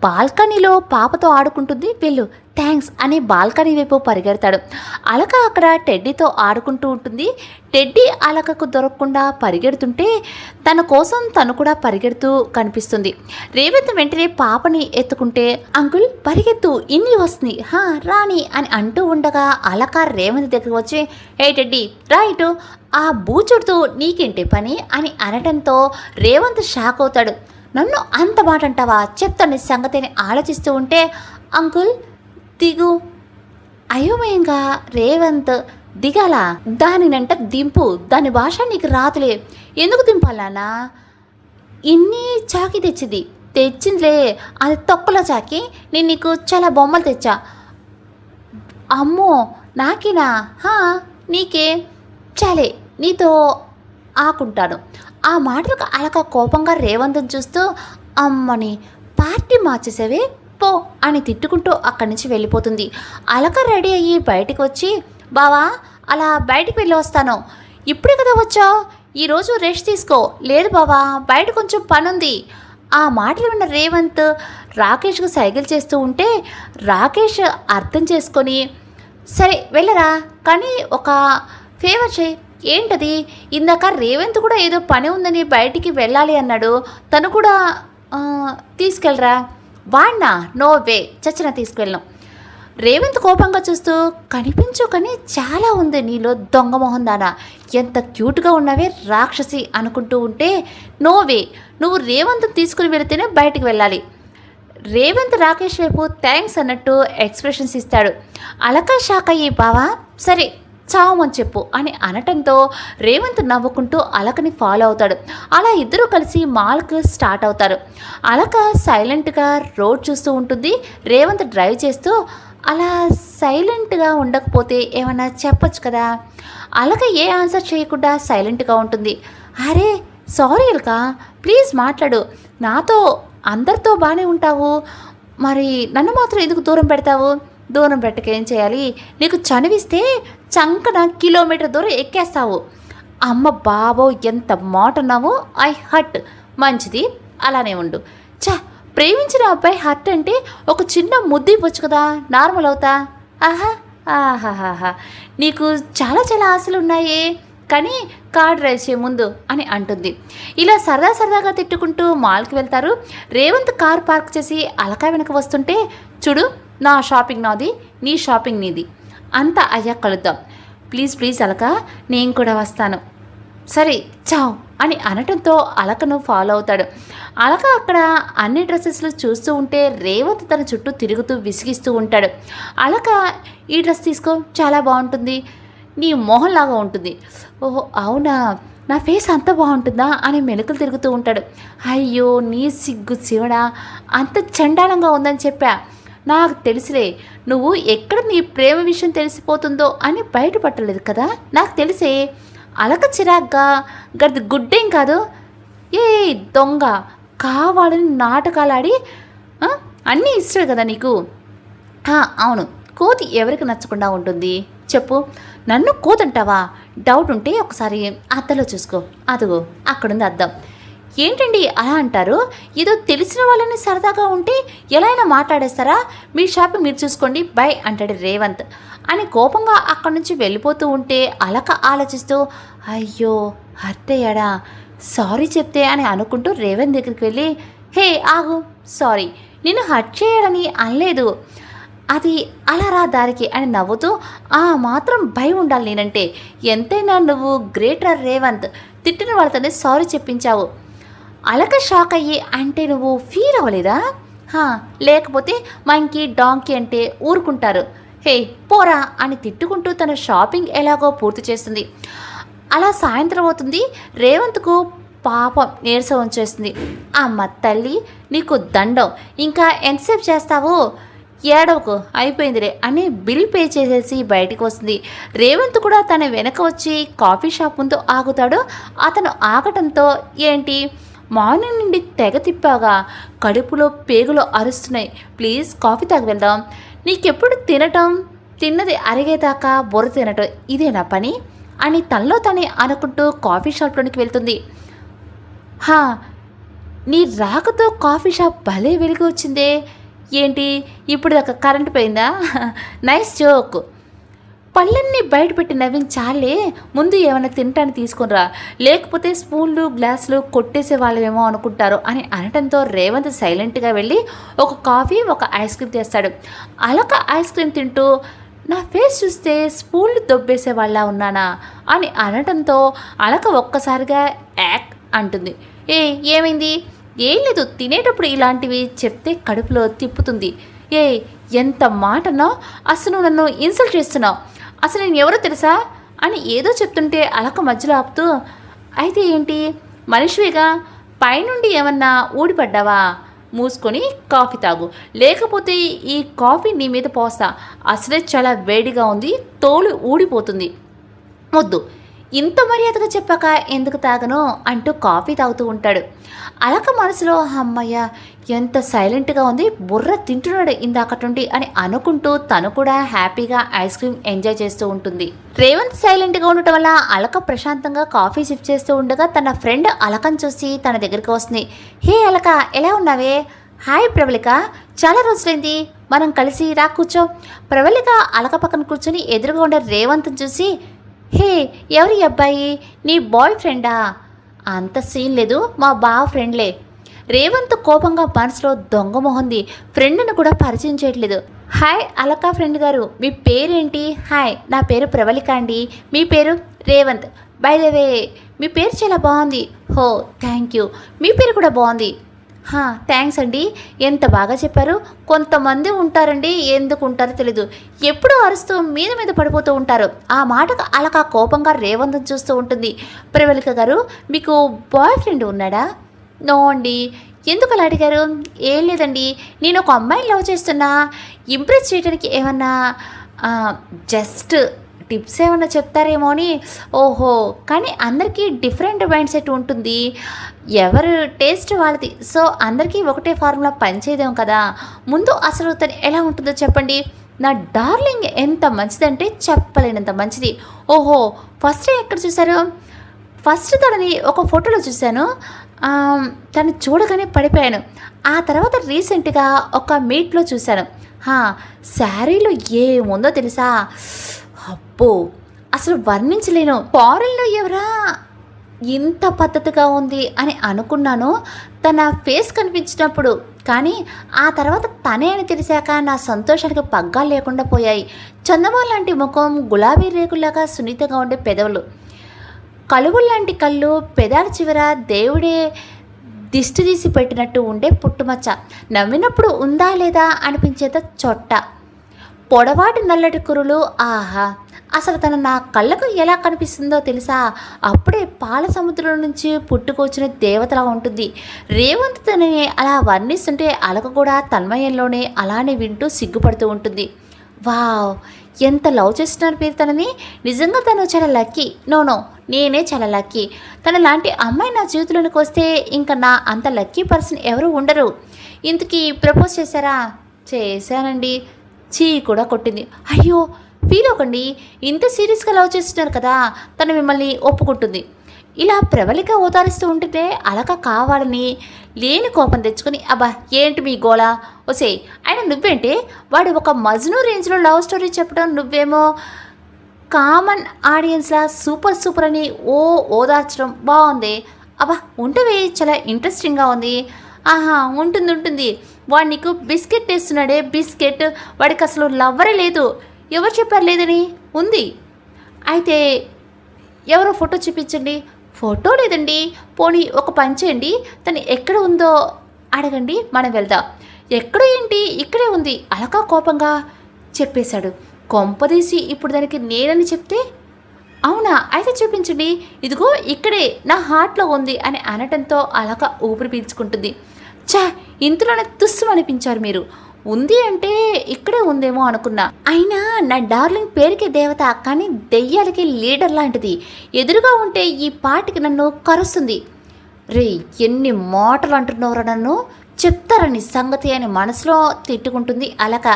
Speaker 1: బాల్కనీలో పాపతో ఆడుకుంటుంది, వెళ్ళు. థ్యాంక్స్ అని బాల్కనీ వైపు పరిగెడతాడు. అలక అక్కడ టెడ్డీతో ఆడుకుంటూ ఉంటుంది. టెడ్డీ అలకకు దొరకకుండా పరిగెడుతుంటే తన కోసం తను కూడా పరిగెడుతూ కనిపిస్తుంది. రేవంత్ వెంటనే పాపని ఎత్తుకుంటే, అంకుల్ పరిగెత్తు, ఇన్ని వస్తుంది, రాణి అని అంటూ ఉండగా అలక రేవంత్ దగ్గరకు వచ్చి, ఏ టెడ్డీ రా ఇటు, ఆ బూచుడుతూ నీకేంటి పని అని అనటంతో రేవంత్ షాక్ అవుతాడు. నన్ను అంత మాట అంటావా, చెప్తాను సంగతిని ఆలోచిస్తూ ఉంటే, అంకుల్ దిగు. అయోమయంగా రేవంత్, దిగాల? దానినంట దింపు, దాని భాష నీకు రాతులే, ఎందుకు దింపాలన్నా? ఇన్ని చాకి తెచ్చిందిలే, అది తొక్కలో చాకి, నేను నీకు చాలా బొమ్మలు తెచ్చా. అమ్మో నాకేనా? నీకే, చాలే నీతో ఆకుంటాను. ఆ మాటలకు అలక కోపంగా రేవంత్ని చూస్తూ, అమ్మని పార్టీ మార్చేసేవే పో అని తిట్టుకుంటూ అక్కడి నుంచి వెళ్ళిపోతుంది. అలక రెడీ అయ్యి బయటకు వచ్చి, బావా అలా బయటికి వెళ్ళి వస్తాను. ఇప్పుడే కదా వచ్చావు, ఈరోజు రెస్ట్ తీసుకో. లేదు బావా బయట కొంచెం పనుంది. ఆ మాటలు విన్న రేవంత్ రాకేష్కు సైకిల్ చేస్తూ ఉంటే రాకేష్ అర్థం చేసుకొని, సరే వెళ్ళరా, కానీ ఒక ఫేవర్ చేయి. ఏంటది? ఇందాక రేవంత్ కూడా ఏదో పని ఉందని బయటికి వెళ్ళాలి అన్నాడు, తను కూడా తీసుకెళ్ళరా. వాడినా? నో వే, చచ్చిన తీసుకెళ్ళను. రేవంత్ కోపంగా చూస్తూ, కనిపించు కానీ చాలా ఉంది నీలో దొంగ మొహం దానా, ఎంత క్యూట్గా ఉన్నావే రాక్షసి అనుకుంటూ ఉంటే, నో వే, నువ్వు రేవంత్ తీసుకుని వెళితేనే బయటికి వెళ్ళాలి. రేవంత్ రాకేష్ వైపు థ్యాంక్స్ అన్నట్టు ఎక్స్ప్రెషన్స్ ఇస్తాడు. అలక షాక్ అయ్యి, బావా సరే చావమని చెప్పు అని అనటంతో రేవంత్ నవ్వుకుంటూ అలకని ఫాలో అవుతాడు. అలా ఇద్దరూ కలిసి మాల్కి స్టార్ట్ అవుతారు. అలక సైలెంట్గా రోడ్ చూస్తూ ఉంటుంది. రేవంత్ డ్రైవ్ చేస్తూ, అలా సైలెంట్గా ఉండకపోతే ఏమన్నా చెప్పొచ్చు కదా. అలక ఏ ఆన్సర్ చేయకుండా సైలెంట్గా ఉంటుంది. అరే సారీ అలక, ప్లీజ్ మాట్లాడు, నాతో అందరితో బాగానే ఉంటావు, మరి నన్ను మాత్రం ఎందుకు దూరం పెడతావు? దూరం పెట్టకేం చేయాలి, నీకు చనివిస్తే చంకన కిలోమీటర్ దూరం ఎక్కేస్తావు. అమ్మ బాబో ఎంత మాట అన్నావు, ఐ హర్ట్. మంచిది అలానే ఉండు. ప్రేమించిన అబ్బాయి హర్ట్ అంటే ఒక చిన్న ముద్దు ఇవ్వచ్చు కదా, నార్మల్ అవుతా. ఆహాహాహా నీకు చాలా చాలా ఆశలు ఉన్నాయే, కానీ కార్ డ్రైవ్ చేయ ముందు అని అంటుంది. ఇలా సరదాగా తిట్టుకుంటూ మాల్కి వెళ్తారు. రేవంత్ కార్ పార్క్ చేసి అలక వెనక వస్తుంటే, చూడు నా షాపింగ్ నాది, నీ షాపింగ్ నీది, అంతా అయ్యా కలుద్దాం. ప్లీజ్ అలక, నేను కూడా వస్తాను. సరే చావ్ అని అనటంతో అలకను ఫాలో అవుతాడు. అలక అక్కడ అన్ని డ్రెస్సెస్లు చూస్తూ ఉంటే రేవంత్ తన చుట్టూ తిరుగుతూ విసిగిస్తూ ఉంటాడు. అలక, ఈ డ్రెస్ తీసుకో చాలా బాగుంటుంది, నీ మొహంలాగా ఉంటుంది. ఓహో అవునా, నా ఫేస్ అంత బాగుంటుందా అని మెలకులు తిరుగుతూ ఉంటాడు. అయ్యో నీ సిగ్గు శివడా, అంత చండాలంగా ఉందని చెప్పా, నాకు తెలిసిలే, నువ్వు ఎక్కడ నీ ప్రేమ విషయం తెలిసిపోతుందో అని బయటపట్టలేదు కదా, నాకు తెలిసే. అలక చిరాగ్గా, గది గుడ్డేం కాదు, ఏ దొంగ, కావాలని నాటకాలాడి అన్నీ ఇస్తాడు కదా నీకు. అవును, కోతి ఎవరికి నచ్చకుండా ఉంటుంది చెప్పు? నన్ను కోతంటావా? డౌట్ ఉంటే ఒకసారి అద్దంలో చూసుకో, అదిగో అక్కడుంది అద్దం. ఏంటండి అలా అంటారు? ఏదో తెలిసిన వాళ్ళని సరదాగా ఉంటే ఎలా అయినా మాట్లాడేస్తారా? మీ షాపింగ్ మీరు చూసుకోండి, బై అంటాడు రేవంత్ అని కోపంగా అక్కడి నుంచి వెళ్ళిపోతూ ఉంటే అలక ఆలోచిస్తూ, అయ్యో హర్ట్ అయ్యాడా, సారీ చెప్తే అని అనుకుంటూ రేవంత్ దగ్గరికి వెళ్ళి, హే ఆగు, సారీ, నిన్ను హర్ట్ చేయాలని అనలేదు, అది అలా రా దారికి అని నవ్వుతూ, ఆ మాత్రం భయం ఉండాలి నేనంటే, ఎంతైనా నువ్వు గ్రేటర్ రేవంత్, తిట్టిన వాళ్ళతోనే సారీ చెప్పించావు. అలక షాక్ అయ్యి, అంటే నువ్వు ఫీల్ అవ్వలేదా? లేకపోతే మంకీ డాంకీ అంటే ఊరుకుంటారు, హే పోరా అని తిట్టుకుంటూ తన షాపింగ్ ఎలాగో పూర్తి చేస్తుంది. అలా సాయంత్రం అవుతుంది. రేవంత్కు పాపం నీరసం వచ్చేస్తుంది. అమ్మ తల్లి నీకు దండం, ఇంకా ఎంతసేపు చేస్తావు, ఏడవకు అయిపోయిందిలే అని బిల్ పే చేసేసి బయటికి వస్తుంది. రేవంత్ కూడా తన వెనక వచ్చి కాఫీ షాప్ ముందు ఆగుతాడు. అతను ఆగటంతో, ఏంటి మార్నింగ్ నుండి తెగ తిప్పాగా, కడుపులో పేగులు అరుస్తున్నాయి, ప్లీజ్ కాఫీ తాగి వెళ్దాం. నీకెప్పుడు తిన్నది అరిగేదాకా బుర్ర తినటం ఇదేనా పని అని తనలో తనే అనుకుంటూ కాఫీ షాప్లోనికి వెళ్తుంది. నీ రాకతో కాఫీ షాప్ భలే వెలిగి వచ్చిందే, ఏంటి ఇప్పుడు దాకా కరెంట్ పోయిందా? Nice joke. పళ్ళన్నీ బయటపెట్టి నవ్వించాలే, ముందు ఏమైనా తినటానికి తీసుకునిరా, లేకపోతే స్పూన్లు గ్లాసులు కొట్టేసే వాళ్ళేమో అనుకుంటారు అని అనటంతో రేవంత్ సైలెంట్గా వెళ్ళి ఒక కాఫీ ఒక ఐస్ క్రీమ్ తెస్తాడు. అలక ఐస్ క్రీమ్ తింటూ, నా ఫేస్ చూస్తే స్పూన్లు దొబ్బేసే వాళ్ళ ఉన్నానా అని అనటంతో అలక ఒక్కసారిగా యాక్ అంటుంది. ఏమైంది? ఏం లేదు, తినేటప్పుడు ఇలాంటివి చెప్తే కడుపులో తిప్పుతుంది. ఎంత మాటనో, అసలు నన్ను ఇన్సల్ట్ చేస్తున్నావు, అసలు నేను ఎవరో తెలుసా అని ఏదో చెప్తుంటే అలక మధ్యలో ఆపుతూ, అయితే ఏంటి, మనిషివిగా పైనుండి ఏమన్నా ఊడిపడ్డావా? మూసుకొని కాఫీ తాగు, లేకపోతే ఈ కాఫీ నీ మీద పోస్తా, అసలే చాలా వేడిగా ఉంది, తోలు ఊడిపోతుంది, వద్దు. ఇంత మర్యాదగా చెప్పాక ఎందుకు తాగను అంటూ కాఫీ తాగుతూ ఉంటాడు. అలక మనసులో, అమ్మయ్య ఎంత సైలెంట్గా ఉంది, బుర్ర తింటున్నాడు ఇందాకటుండి అని అనుకుంటూ తను కూడా హ్యాపీగా ఐస్ క్రీమ్ ఎంజాయ్ చేస్తూ ఉంటుంది. రేవంత్ సైలెంట్గా ఉండటం వల్ల అలక ప్రశాంతంగా కాఫీ సిప్ చేస్తూ ఉండగా తన ఫ్రెండ్ అలకను చూసి తన దగ్గరికి వస్తుంది. హే అలక, ఎలా ఉన్నావే? హాయ్ ప్రవళిక, చాలా రోజులైంది, మనం కలిసి రా కూర్చో. ప్రవళిక అలక పక్కన కూర్చొని ఎదురుగా ఉండే రేవంత్ని చూసి, హే ఎవరి అబ్బాయి, నీ బాయ్ ఫ్రెండా? అంత సీన్ లేదు, మా బావ ఫ్రెండ్లే. రేవంత్ కోపంగా మనసులో దొంగ మొహంది, ఫ్రెండ్ని కూడా పరిచయం చేయట్లేదు. హాయ్ అలకా ఫ్రెండ్ గారు, మీ పేరేంటి? హాయ్, నా పేరు ప్రవళిక అండి, మీ పేరు? రేవంత్. బై ద వే మీ పేరు చాలా బాగుంది. హో థ్యాంక్ యూ, మీ పేరు కూడా బాగుంది. థ్యాంక్స్ అండి, ఎంత బాగా చెప్పారు. కొంతమంది ఉంటారండి, ఎందుకు ఉంటారో తెలీదు, ఎప్పుడూ అరుస్తూ మీద పడిపోతూ ఉంటారు. ఆ మాటకు అలక కోపంగా రేవంత్ని చూస్తూ ఉంటుంది. ప్రవళిక గారు, మీకు బాయ్ ఫ్రెండ్ ఉన్నాడా? నో అండి. ఎందుకు అలా అడిగారు? ఏం లేదండి, నేను ఒక అమ్మాయిని లవ్ చేస్తున్నా, ఇంప్రెస్ చేయడానికి ఏమన్నా జస్ట్ టిప్స్ ఏమన్నా చెప్తారేమో అని. ఓహో, కానీ అందరికీ డిఫరెంట్ మైండ్ సెట్ ఉంటుంది, ఎవరు టేస్ట్ వాళ్ళది, సో అందరికీ ఒకటే ఫార్ములా పనిచేయదేం కదా. ముందు అసలు తను ఎలా ఉంటుందో చెప్పండి. నా డార్లింగ్ ఎంత మంచిదంటే చెప్పలేనంత మంచిది. ఓహో, ఫస్ట్ ఎక్కడ చూశారు? ఫస్ట్ తనని ఒక ఫోటోలో చూశాను, తను చూడగానే పడిపోయాను. ఆ తర్వాత రీసెంట్గా ఒక మీట్లో చూశాను. శారీలో ఏముందో తెలుసా, అబ్బో అసలు వర్ణించలేను. ఫారెన్లో ఎవరా ఇంత పద్ధతిగా ఉంది అని అనుకున్నాను తన ఫేస్ కనిపించినప్పుడు, కానీ ఆ తర్వాత తనే అని తెలిసాక నా సంతోషానికి పగ్గాలు లేకుండా పోయాయి. చందమామ లాంటి ముఖం, గులాబీ రేకుల్లాగా సున్నితంగా ఉండే పెదవులు, కలుగుల్లాంటి కళ్ళు, పెదాల చివర దేవుడే దిష్టి తీసి పెట్టినట్టు ఉండే పుట్టుమచ్చ, నవ్వినప్పుడు ఉందా లేదా అనిపించేత చొట్ట, పొడవాటి నల్లటి కురులు, ఆహా అసలు తను నా కళ్ళకు ఎలా కనిపిస్తుందో తెలుసా? అప్పుడే పాల సముద్రం నుంచి పుట్టుకొచ్చిన దేవతలా ఉంటుంది. రేవంత్ తనని అలా వర్ణిస్తుంటే అలక కూడా తన్మయంలోనే అలానే వింటూ సిగ్గుపడుతూ ఉంటుంది. వావ్! ఎంత లవ్ చేస్తున్నారు మీరు తనని. నిజంగా తను చాలా లక్కీ. నో నేనే చాలా లక్కీ. తన లాంటి అమ్మాయి నా జీవితంలోనికి వస్తే ఇంకా నా అంత లక్కీ పర్సన్ ఎవరు ఉండరు. ఇంతకీ ప్రపోజ్ చేశారా? చేశానండి. చీ కూడా కొట్టింది. అయ్యో ఫీల్ అవ్వకండి, ఇంత సీరియస్గా లవ్ చేస్తున్నారు కదా, తను మిమ్మల్ని ఒప్పుకుంటుంది. ఇలా ప్రబలిక ఓదారుస్తూ ఉంటుంటే అలక కావాలని లేని కోపం తెచ్చుకొని, అబ్బా ఏంటి మీ గోళ ఒసే, ఆయన నువ్వేంటే వాడు ఒక మజ్ను రేంజ్లో లవ్ స్టోరీ చెప్పడం, నువ్వేమో కామన్ ఆడియన్స్లా సూపర్ అని ఓదార్చడం బాగుంది. అబ్బా ఉంటవి, చాలా ఇంట్రెస్టింగ్గా ఉంది. ఆహా ఉంటుంది. వాడు నీకు బిస్కెట్ వేస్తున్నాడే బిస్కెట్, వాడికి అసలు లవ్వరే లేదు. ఎవరు చెప్పారు లేదని? ఉంది. అయితే ఎవరో ఫోటో చూపించండి. ఫోటో లేదండి. పోనీ ఒక పని చేయండి, తను ఎక్కడ ఉందో అడగండి, మనం వెళ్దాం. ఎక్కడ ఏంటి, ఇక్కడే ఉంది అలక కోపంగా చెప్పేశాడు. కొంపదీసి ఇప్పుడు దానికి నేనని చెప్తే, అవునా అయితే చూపించండి, ఇదిగో ఇక్కడే నా హార్ట్లో ఉంది అని అనటంతో అలక ఊపిరి పీల్చుకుంటుంది. చా, ఇంతలోనే తుస్సు అనిపించారు మీరు. ఉంది అంటే ఇక్కడే ఉందేమో అనుకున్నా. అయినా నా డార్లింగ్ పేరుకే దేవత, కానీ దెయ్యాలకి లీడర్ లాంటిది. ఎదురుగా ఉంటే ఈ పాటికి నన్ను కరుస్తుంది. రే ఎన్ని మాటలు అంటున్నారా, నన్ను చెప్తారని సంగతి అని మనసులో తిట్టుకుంటుంది అలక.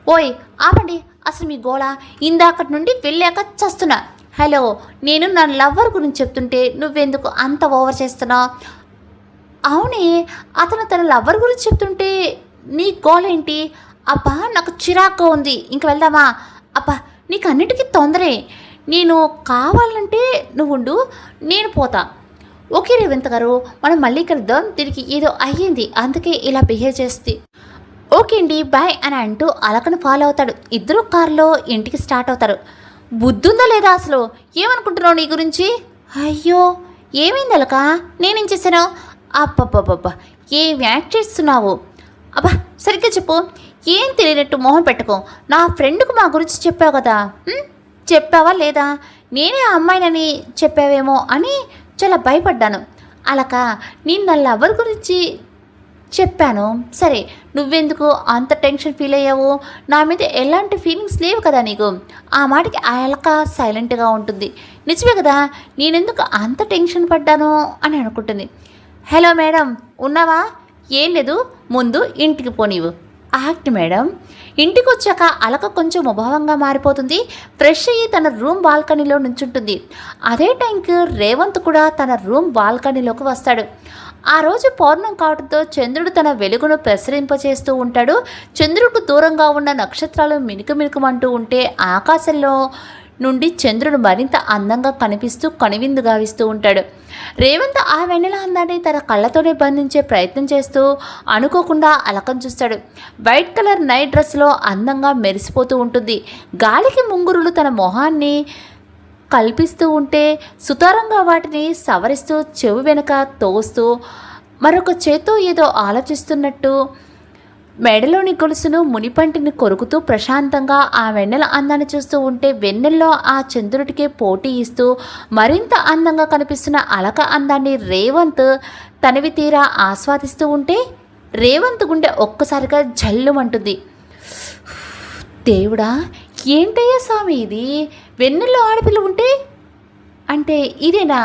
Speaker 1: ఓయ్ ఆపండి అసలు మీ గోళ, ఇందాకటి నుండి వెళ్ళాక చస్తున్నా. హలో, నేను నా లవ్వర్ గురించి చెప్తుంటే నువ్వెందుకు అంత ఓవర్ చేస్తున్నావు? అవునే, అతను తన లవ్వర్ గురించి చెప్తుంటే నీ గోల్ ఏంటి? అబ్బా నాకు చిరాకు ఉంది, ఇంక వెళ్దామా? అబ్బా నీకు అన్నిటికీ తొందరే. నేను కావాలంటే నువ్వు ఉండు, నేను పోతా. ఓకే రేవంత్ గారు, మనం మళ్ళీ కలుద్దాం, దీనికి ఏదో అయ్యింది అందుకే ఇలా బిహేవ్ చేస్తుంది. ఓకే అండి బాయ్ అని అంటూ అలకను ఫాలో అవుతాడు. ఇద్దరు కారులో ఇంటికి స్టార్ట్ అవుతారు. బుద్ధుందా లేదా అసలు? ఏమనుకుంటున్నావు నీ గురించి? అయ్యో ఏమైంది అలక, నేనేం చేశాను? అబ్బబ్బబ్బబ్బా ఏం యాక్ట్ చేస్తున్నావు? అబ్బా సరిగ్గా చెప్పు, ఏం తెలియనట్టు మొహం పెట్టుకో. నా ఫ్రెండ్కు మా గురించి చెప్పావు కదా, చెప్పావా లేదా? నేనే ఆ అమ్మాయినని చెప్పావేమో అని చాలా భయపడ్డాను. అలక నేను నా లవర్ గురించి చెప్పాను. సరే నువ్వెందుకు అంత టెన్షన్ ఫీల్ అయ్యావు? నా మీద ఎలాంటి ఫీలింగ్స్ లేవు కదా నీకు. ఆ మాటకి అలక సైలెంట్గా ఉంటుంది. నిజమే కదా, నేనెందుకు అంత టెన్షన్ పడ్డాను అని అనుకుంటుంది. హలో మేడం ఉన్నావా? ఏం లేదు, ముందు ఇంటికి పోనీవు. Act madam. ఇంటికి వచ్చాక అలక కొంచెం ముభావంగా మారిపోతుంది. ఫ్రెష్ అయ్యి తన రూమ్ బాల్కనీలో నుంచుంటుంది. అదే టైంకి రేవంత్ కూడా తన రూమ్ బాల్కనీలోకి వస్తాడు. ఆ రోజు పౌర్ణం కావడంతో చంద్రుడు తన వెలుగును ప్రసరింపచేస్తూ ఉంటాడు. చంద్రుడికి దూరంగా ఉన్న నక్షత్రాలు మినుకుమినుకుమంటూ ఉంటే ఆకాశంలో నుండి చంద్రుడు మరింత అందంగా కనిపిస్తూ కనువిందు గావిస్తూ ఉంటాడు. రేవంత్ ఆ వెన్నెల అందాన్ని తన కళ్ళతోనే బంధించే ప్రయత్నం చేస్తూ అనుకోకుండా అలకం చూస్తాడు. వైట్ కలర్ నైట్ డ్రెస్లో అందంగా మెరిసిపోతూ ఉంటుంది. గాలికి ముంగురులు తన మొహాన్ని కల్పిస్తూ ఉంటే సుతారంగా వాటిని సవరిస్తూ చెవి వెనుక తోస్తూ మరొక చేత్తో ఏదో ఆలోచిస్తున్నట్టు మెడలోని గొలుసును మునిపంటిని కొరుకుతూ ప్రశాంతంగా ఆ వెన్నెల అందాన్ని చూస్తూ ఉంటే వెన్నెల్లో ఆ చంద్రుడికే పోటీ ఇస్తూ మరింత అందంగా కనిపిస్తున్న అలక అందాన్ని రేవంత్ తనివి తీరా ఆస్వాదిస్తూ ఉంటే రేవంత్ గుండె ఒక్కసారిగా జల్లుమంటుంది. దేవుడా ఏంటయ్యా స్వామి ఇది? వెన్నెల్లో ఆడపిల్ల ఉంటే అంటే ఇదేనా?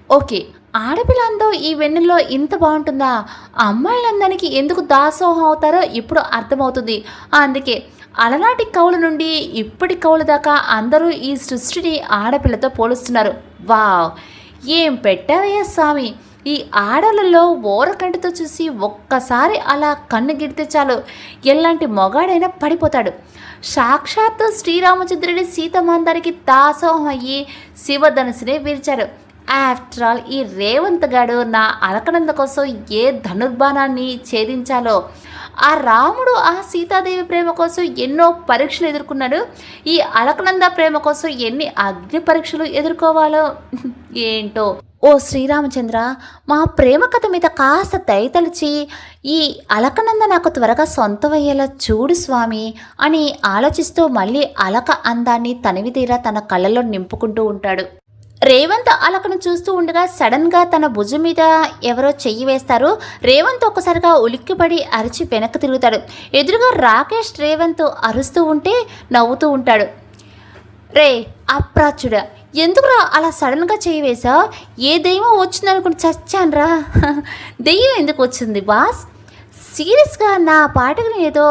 Speaker 1: ఓకే, ఆడపిల్ల అందం ఈ వెన్నెల్లో ఇంత బాగుంటుందా? అమ్మాయిలందానికి ఎందుకు దాసోహం అవుతారో ఇప్పుడు అర్థమవుతుంది. అందుకే అలనాటి కవుల నుండి ఇప్పటి కవుల దాకా అందరూ ఈ సృష్టిని ఆడపిల్లతో పోలుస్తున్నారు. వావ్, ఏం పెట్టావయ్యా స్వామి! ఈ ఆడలలో ఓరకంటితో చూసి ఒక్కసారి అలా కన్ను గిడితే చాలు ఎలాంటి మొగాడైనా పడిపోతాడు. సాక్షాత్తు శ్రీరామచంద్రుడి సీతమ్మందరికి దాసోహం అయ్యి శివధనుసునే విరిచారు. ఆఫ్టర్ ఆల్ ఈ రేవంత్ గాడు నా అలకనంద కోసం ఏ ధనుర్బాణాన్ని ఛేదించాలో, ఆ రాముడు ఆ సీతాదేవి ప్రేమ కోసం ఎన్నో పరీక్షలు ఎదుర్కొన్నాడు. ఈ అలకనంద ప్రేమ కోసం ఎన్ని అగ్ని పరీక్షలు ఎదుర్కోవాలో ఏంటో. ఓ శ్రీరామచంద్ర, మా ప్రేమ కథ మీద కాస్త దయతలిచి ఈ అలకనంద నాకు త్వరగా సొంతమయ్యేలా చూడు స్వామి అని ఆలోచిస్తూ మళ్ళీ అలక అందాన్ని తనివితీరా తన కళ్ళలో నింపుకుంటూ ఉంటాడు. రేవంత్ అలకను చూస్తూ ఉండగా సడన్గా తన భుజం మీద ఎవరో చెయ్యి వేస్తారు. రేవంత్ ఒక్కసారిగా ఉలిక్కిపడి అరిచి వెనక్కి తిరుగుతాడు. ఎదురుగా రాకేష్ రేవంత్ అరుస్తూ ఉంటే నవ్వుతూ ఉంటాడు. రే అప్రాచుడా, ఎందుకురా అలా సడన్గా చెయ్యి వేసా? ఏ దెయ్యం వచ్చిందనుకుని చచ్చానరా. దెయ్యం ఎందుకు వచ్చింది బాస్? సీరియస్గా నా పాటకు ఏదో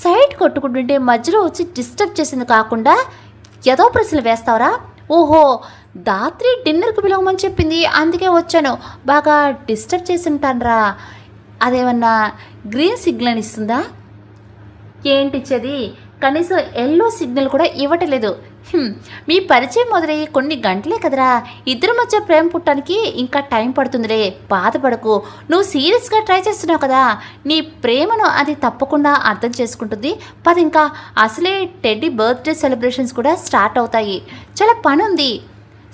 Speaker 1: సైడ్ కొట్టుకుంటుంటే మధ్యలో వచ్చి డిస్టర్బ్ చేసింది కాకుండా ఏదో ప్రశ్నలు వేస్తావరా? ఓహో, దాత్రి డిన్నర్కి పిలవమని చెప్పింది, అందుకే వచ్చాను. బాగా డిస్టర్బ్ చేసి ఉంటానరా. అదేమన్నా గ్రీన్ సిగ్నల్ ఇస్తుందా? ఏంటిచ్చేది? కనీసం ఎల్లో సిగ్నల్ కూడా ఇవ్వటలేదు. మీ పరిచయం మొదలయ్యి కొన్ని గంటలే కదరా, ఇద్దరి మధ్య ప్రేమ పుట్టడానికి ఇంకా టైం పడుతుందిలే, బాధపడకు. నువ్వు సీరియస్గా ట్రై చేస్తున్నావు కదా, నీ ప్రేమను అది తప్పకుండా అర్థం చేసుకుంటుంది. పది ఇంకా అసలే టెడ్డీ బర్త్డే సెలబ్రేషన్స్ కూడా స్టార్ట్ అవుతాయి. చాలా పని ఉంది.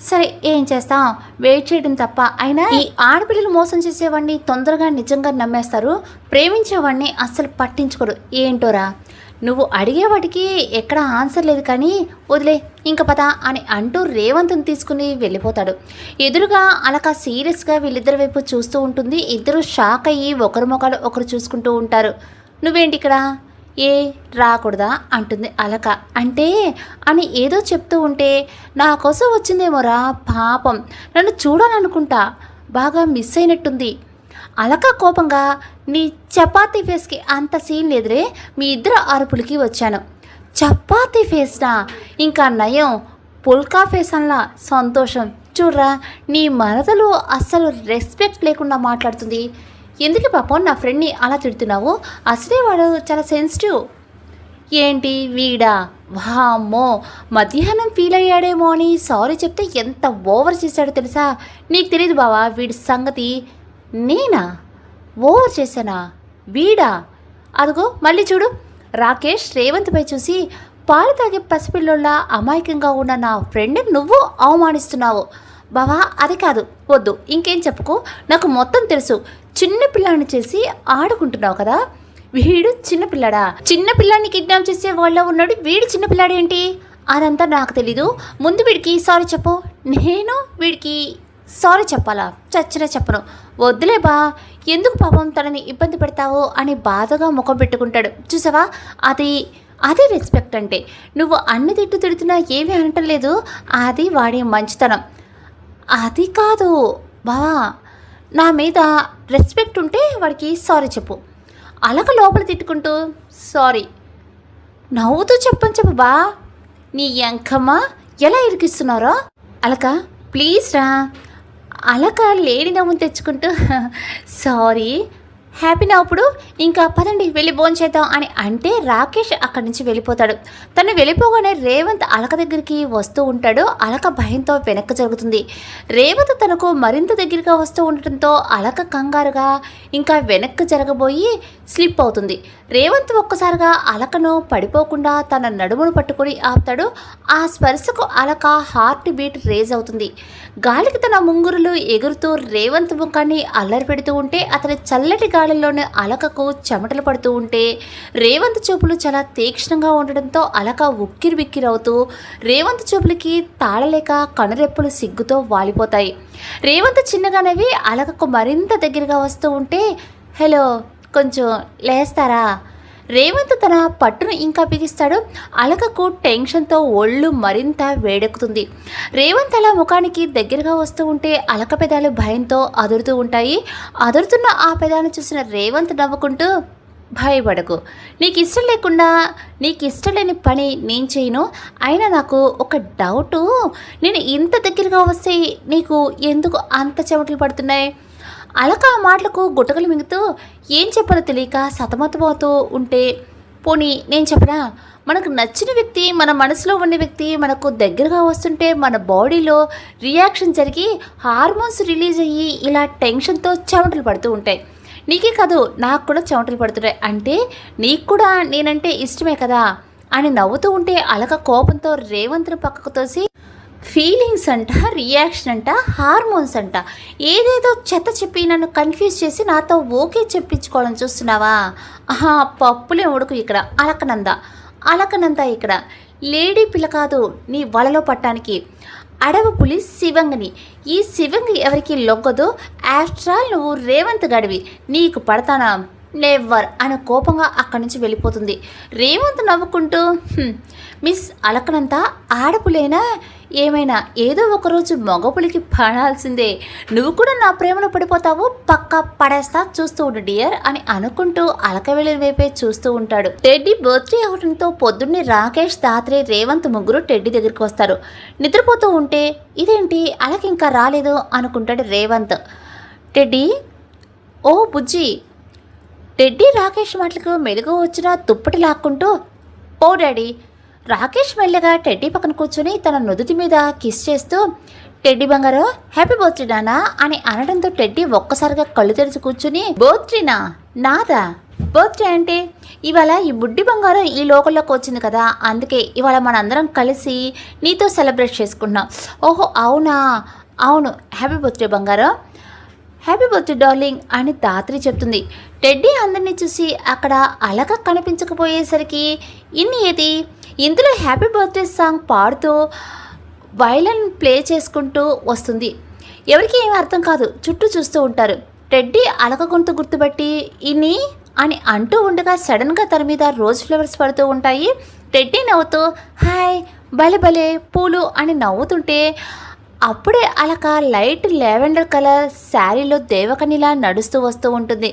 Speaker 1: సరే, ఏం చేస్తాం, వెయిట్ చేయడం తప్ప. అయినా ఈ ఆడపిల్లలు మోసం చేసేవాడిని తొందరగా నిజంగా నమ్మేస్తారు, ప్రేమించేవాడిని అస్సలు పట్టించుకోరు. ఏంటోరా, నువ్వు అడిగేవాటికి ఎక్కడ ఆన్సర్ లేదు కానీ వదిలే, ఇంక పద అని అంటూ రేవంత్ని తీసుకుని వెళ్ళిపోతాడు. ఎదురుగా అలక సీరియస్గా వీళ్ళిద్దరి వైపు చూస్తూ ఉంటుంది. ఇద్దరు షాక్ అయ్యి ఒకరి ముఖాలు ఒకరు చూసుకుంటూ ఉంటారు. నువ్వేంటి ఇక్కడ? ఏ రాకూడదా అంటుంది అలక. అంటే అని ఏదో చెప్తూ ఉంటే, నా కోసం వచ్చిందేమోరా, పాపం నన్ను చూడాలనుకుంటా, బాగా మిస్ అయినట్టుంది. అలక కోపంగా, నీ చపాతీ ఫేస్కి అంత సీన్ లేదురే, మీ ఇద్దరు అరుపులకి వచ్చాను. చపాతీ ఫేస్నా? ఇంకా నయం, పుల్కా ఫేస్ అలా. సంతోషం. చూడరా, నీ మరదలు అస్సలు రెస్పెక్ట్ లేకుండా మాట్లాడుతుంది. ఎందుకు పాపం నా ఫ్రెండ్ని అలా తిడుతున్నావు? అసలే వాడు చాలా సెన్సిటివ్. ఏంటి వీడా? వామ్మో, మధ్యాహ్నం ఫీల్ అయ్యాడేమో అని సారీ చెప్తే ఎంత ఓవర్ చేశాడో తెలుసా? నీకు తెలియదు బావా వీడి సంగతి. నేనా ఓవర్ చేశానా? వీడా? అదిగో మళ్ళీ చూడు. రాకేష్ రేవంత్పై చూసి, పాలు తాగే పసిపిల్లోళ్ళ అమాయకంగా ఉన్న నా ఫ్రెండ్ని నువ్వు అవమానిస్తున్నావు. బావా అది కాదు, వద్దు, ఇంకేం చెప్పుకో, నాకు మొత్తం తెలుసు. చిన్నపిల్లాన్ని చేసి ఆడుకుంటున్నావు కదా. వీడు చిన్నపిల్లాడా? చిన్నపిల్లాన్ని కిడ్నాప్ చేసే వాళ్ళ ఉన్నాడు, వీడు చిన్నపిల్లాడేంటి? అదంతా నాకు తెలీదు. ముందు వీడికి సారీ చెప్పు. నేను వీడికి సారీ చెప్పాలా? చచ్చినా చెప్పను. వద్దులే బా, ఎందుకు పాపం తనని ఇబ్బంది పెడతావు అని బాధగా ముఖం పెట్టుకుంటాడు. చూసావా, అది రెస్పెక్ట్ అంటే. నువ్వు అన్ని తిడుతున్నా ఏమీ అనటం లేదు, అది వాడి మంచితనం. అది కాదు బావా, నా మీద రెస్పెక్ట్ ఉంటే వాడికి సారీ చెప్పు. అలక లోపల తిట్టుకుంటూ సారీ నవ్వుతూ చెప్పు బా. నీ ఎంకమ్మ ఎలా ఇరికిస్తున్నారో. అలక ప్లీజ్ రా. అలక లేని నవ్వును తెచ్చుకుంటూ సారీ, హ్యాపీ నవ్వుప్పుడు. ఇంకా పదండి వెళ్ళి భోంచేద్దాం అని అంటే రాకేష్ అక్కడి నుంచి వెళ్ళిపోతాడు. తను వెళ్ళిపోగానే రేవంత్ అలక దగ్గరికి వస్తూ ఉంటాడు. అలక భయంతో వెనక్కి జరుగుతుంది. రేవంత్ తనకు మరింత దగ్గరగా వస్తూ ఉండటంతో అలక కంగారుగా ఇంకా వెనక్కి జరగబోయి స్లిప్ అవుతుంది. రేవంత్ ఒక్కసారిగా అలకను పడిపోకుండా తన నడుమును పట్టుకొని ఆపుతాడు. ఆ స్పర్శకు అలక హార్ట్ బీట్ రేజ్ అవుతుంది. గాలికి తన ముంగురులు ఎగురుతూ రేవంత్ ముఖాన్ని అల్లరి పెడుతూ ఉంటే, అతని చల్లటి గాలిలోని అలకకు చెమటలు పడుతూ ఉంటే, రేవంత్ చూపులు చాలా తీక్షణంగా ఉండడంతో అలక ఉక్కిరి బిక్కిరవుతూ రేవంత్ చూపులకి తాళలేక కనురెప్పులు సిగ్గుతో వాలిపోతాయి. రేవంత్ చిన్నగానేవి అలకకు మరింత దగ్గరగా వస్తూ ఉంటే, హలో కొంచెం లేస్తారా? రేవంత్ తన పట్టును ఇంకా బిగిస్తాడు. అలకకు టెన్షన్తో ఒళ్ళు మరింత వేడెక్కుతుంది. రేవంత్ అలా ముఖానికి దగ్గరగా వస్తూ ఉంటే అలక పెదాలు భయంతో అదురుతూ ఉంటాయి. అదురుతున్న ఆ పెదాలను చూసిన రేవంత్ నవ్వుకుంటూ, భయపడకు, నీకు ఇష్టం లేకుండా నీకు ఇష్టం లేని పని నేను చేయను. అయినా నాకు ఒక డౌటు, నేను ఇంత దగ్గరగా వస్తే నీకు ఎందుకు అంత చెమటలు పడుతున్నాయి? అలక ఆ మాటలకు గుట్టకలు మింగుతూ ఏం చెప్పాలో తెలియక సతమతమవుతూ ఉంటే, పోనీ నేను చెప్పనా, మనకు నచ్చిన వ్యక్తి, మన మనసులో ఉన్న వ్యక్తి మనకు దగ్గరగా వస్తుంటే మన బాడీలో రియాక్షన్ జరిగి హార్మోన్స్ రిలీజ్ అయ్యి ఇలా టెన్షన్తో చెమటలు పడుతూ ఉంటాయి. నీకే కాదు నాకు కూడా చెమటలు పడుతున్నాయి. అంటే నీకు కూడా నేనంటే ఇష్టమే కదా అని నవ్వుతూ ఉంటే అలక కోపంతో రేవంత్ను పక్కకు తోసి, ఫీలింగ్స్ అంట, రియాక్షన్ అంట, హార్మోన్స్ అంట, ఏదేదో చెత్త చెప్పి నన్ను కన్ఫ్యూజ్ చేసి నాతో ఓకే చెప్పించుకోవాలని చూస్తున్నావా? ఆహా, పప్పులే ఉడుకు ఇక్కడ. అలకనంద ఇక్కడ లేడీ పిల్ల కాదు నీ వలలో పట్టానికి. అడవి పులి శివంగిని. ఈ శివంగి ఎవరికి లొగ్గదు. ఆఫ్టర్ ఆల్ నువ్వు రేవంత్ గడివి, నీకు పడతానా? నెవ్వర్ అని కోపంగా అక్కడి నుంచి వెళ్ళిపోతుంది. రేవంత్ నవ్వుకుంటూ, మిస్ అలకనంతా ఆడపులేనా? ఏమైనా ఏదో ఒకరోజు మగపులికి పడాల్సిందే. నువ్వు కూడా నా ప్రేమలో పడిపోతావు, పక్కా పడేస్తా, చూస్తూ ఉండు డియర్ అని అనుకుంటూ అలక వెళ్ళిన వైపే చూస్తూ ఉంటాడు. టెడ్డీ బర్త్డే అవడంతో పొద్దున్నే రాకేష్, దాత్రి, రేవంత్ ముగ్గురు టెడ్డీ దగ్గరికి వస్తారు. నిద్రపోతూ ఉంటే ఇదేంటి అలక ఇంకా రాలేదు అనుకుంటాడు రేవంత్. టెడ్డీ, ఓ బుజ్జి. టెడ్డీ రాకేష్ మాటలకు మెలుగు వచ్చిన దుప్పటి లాక్కుంటూ, ఓ డాడీ. రాకేష్ మెల్లగా టెడ్డీ పక్కన కూర్చొని తన నుదుటి మీద కిస్ చేస్తూ, టెడ్డీ బంగారు హ్యాపీ బర్త్డే నానా అని అనడంతో టెడ్డీ ఒక్కసారిగా కళ్ళు తెరిచి కూర్చుని, బర్త్డేనా? నాదా? బర్త్డే అంటే ఇవాళ ఈ బుడ్డి బంగారం ఈ లోకల్లోకి వచ్చింది కదా, అందుకే ఇవాళ మనందరం కలిసి నీతో సెలబ్రేట్ చేసుకున్నాం. ఓహో అవునా, అవును, హ్యాపీ బర్త్డే బంగారం, హ్యాపీ బర్త్డే డార్లింగ్ అని దాత్రి చెప్తుంది. టెడ్డీ అందరినీ చూసి అక్కడ అలక కనిపించకపోయేసరికి ఏది ఇందులో హ్యాపీ బర్త్డే సాంగ్ పాడుతూ వైలన్ ప్లే చేసుకుంటూ వస్తుంది. ఎవరికి ఏమీ అర్థం కాదు, చుట్టూ చూస్తూ ఉంటారు. టెడ్డీ అలక గొంతు గుర్తుపట్టి ఇన్ని అని అంటూ ఉండగా సడన్గా తన మీద రోజ్ ఫ్లవర్స్ పడుతూ ఉంటాయి. టెడ్డీ నవ్వుతూ హాయ్ భలే భలే పూలు అని నవ్వుతుంటే అప్పుడే అలక లైట్ లావెండర్ కలర్ శారీలో దేవకనిలా నడుస్తూ వస్తూ ఉంటుంది.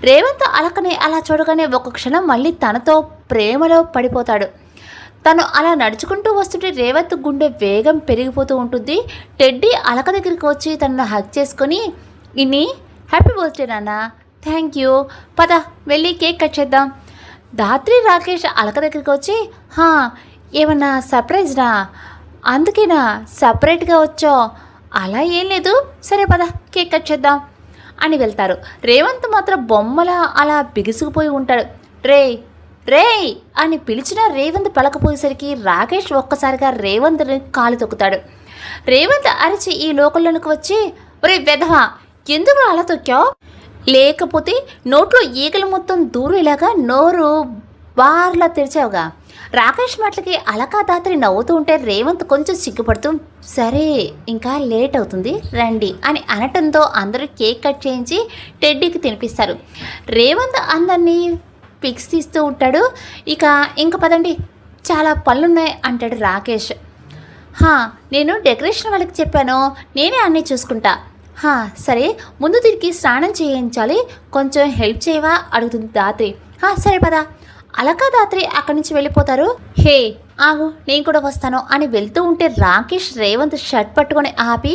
Speaker 1: రేవంత్ అలకని అలా చూడగానే ఒక క్షణం మళ్ళీ తనతో ప్రేమలో పడిపోతాడు. తను అలా నడుచుకుంటూ వస్తుంటే రేవంత్ గుండె వేగం పెరిగిపోతూ ఉంటుంది. టెడ్డీ అలక దగ్గరికి వచ్చి తనను హగ్ చేసుకొని, ఇన్ని హ్యాపీ బర్త్డే నాన్న, థ్యాంక్ యూ, పద వెళ్ళి కేక్ కట్ చేద్దాం. దాత్రి రాకేష్ అలక దగ్గరికి వచ్చి, ఏమన్నా సర్ప్రైజ్నా? అందుకేనా సపరేట్గా వచ్చో? అలా ఏం లేదు, సరే పద కేక్ కట్ చేద్దాం అని వెళ్తారు. రేవంత్ మాత్రం బొమ్మలా అలా బిగుసుకుపోయి ఉంటాడు. రే అని పిలిచిన రేవంత్ పలకపోయేసరికి రాకేష్ ఒక్కసారిగా రేవంత్ని కాలు తొక్కుతాడు. రేవంత్ అరిచి ఈ లోకంలోనికి వచ్చి, ఒరే వెధవా, ఎందుకు అలా తొక్కావు? లేకపోతే నోట్లో ఈగలు మొత్తం దూరేలాగా నోరు బార్లా తెరిచావుగా. రాకేష్ మాటలకి అలకా దాత్రి నవ్వుతూ ఉంటే రేవంత్ కొంచెం సిగ్గుపడుతూ, సరే ఇంకా లేట్ అవుతుంది రండి అని అనటంతో అందరూ కేక్ కట్ చేయించి టెడ్డీకి తినిపిస్తారు. రేవంత్ అందరినీ పిక్స్ తీస్తూ ఉంటాడు. ఇంక పదండి, చాలా పనులున్నాయి అంటాడు రాకేష్. నేను డెకరేషన్ వాళ్ళకి చెప్పాను, నేనే అన్నీ చూసుకుంటా. సరే, ముందు దీనికి స్నానం చేయించాలి, కొంచెం హెల్ప్ చేయవా అడుగుతుంది దాత్రి. సరే పదా. అలకా దాత్రి అక్కడి నుంచి వెళ్ళిపోతారు. హే ఆగు, నేను కూడా వస్తాను అని వెళ్తూ ఉంటే రాకేష్ రేవంత్ షర్ట్ పట్టుకొని ఆపి,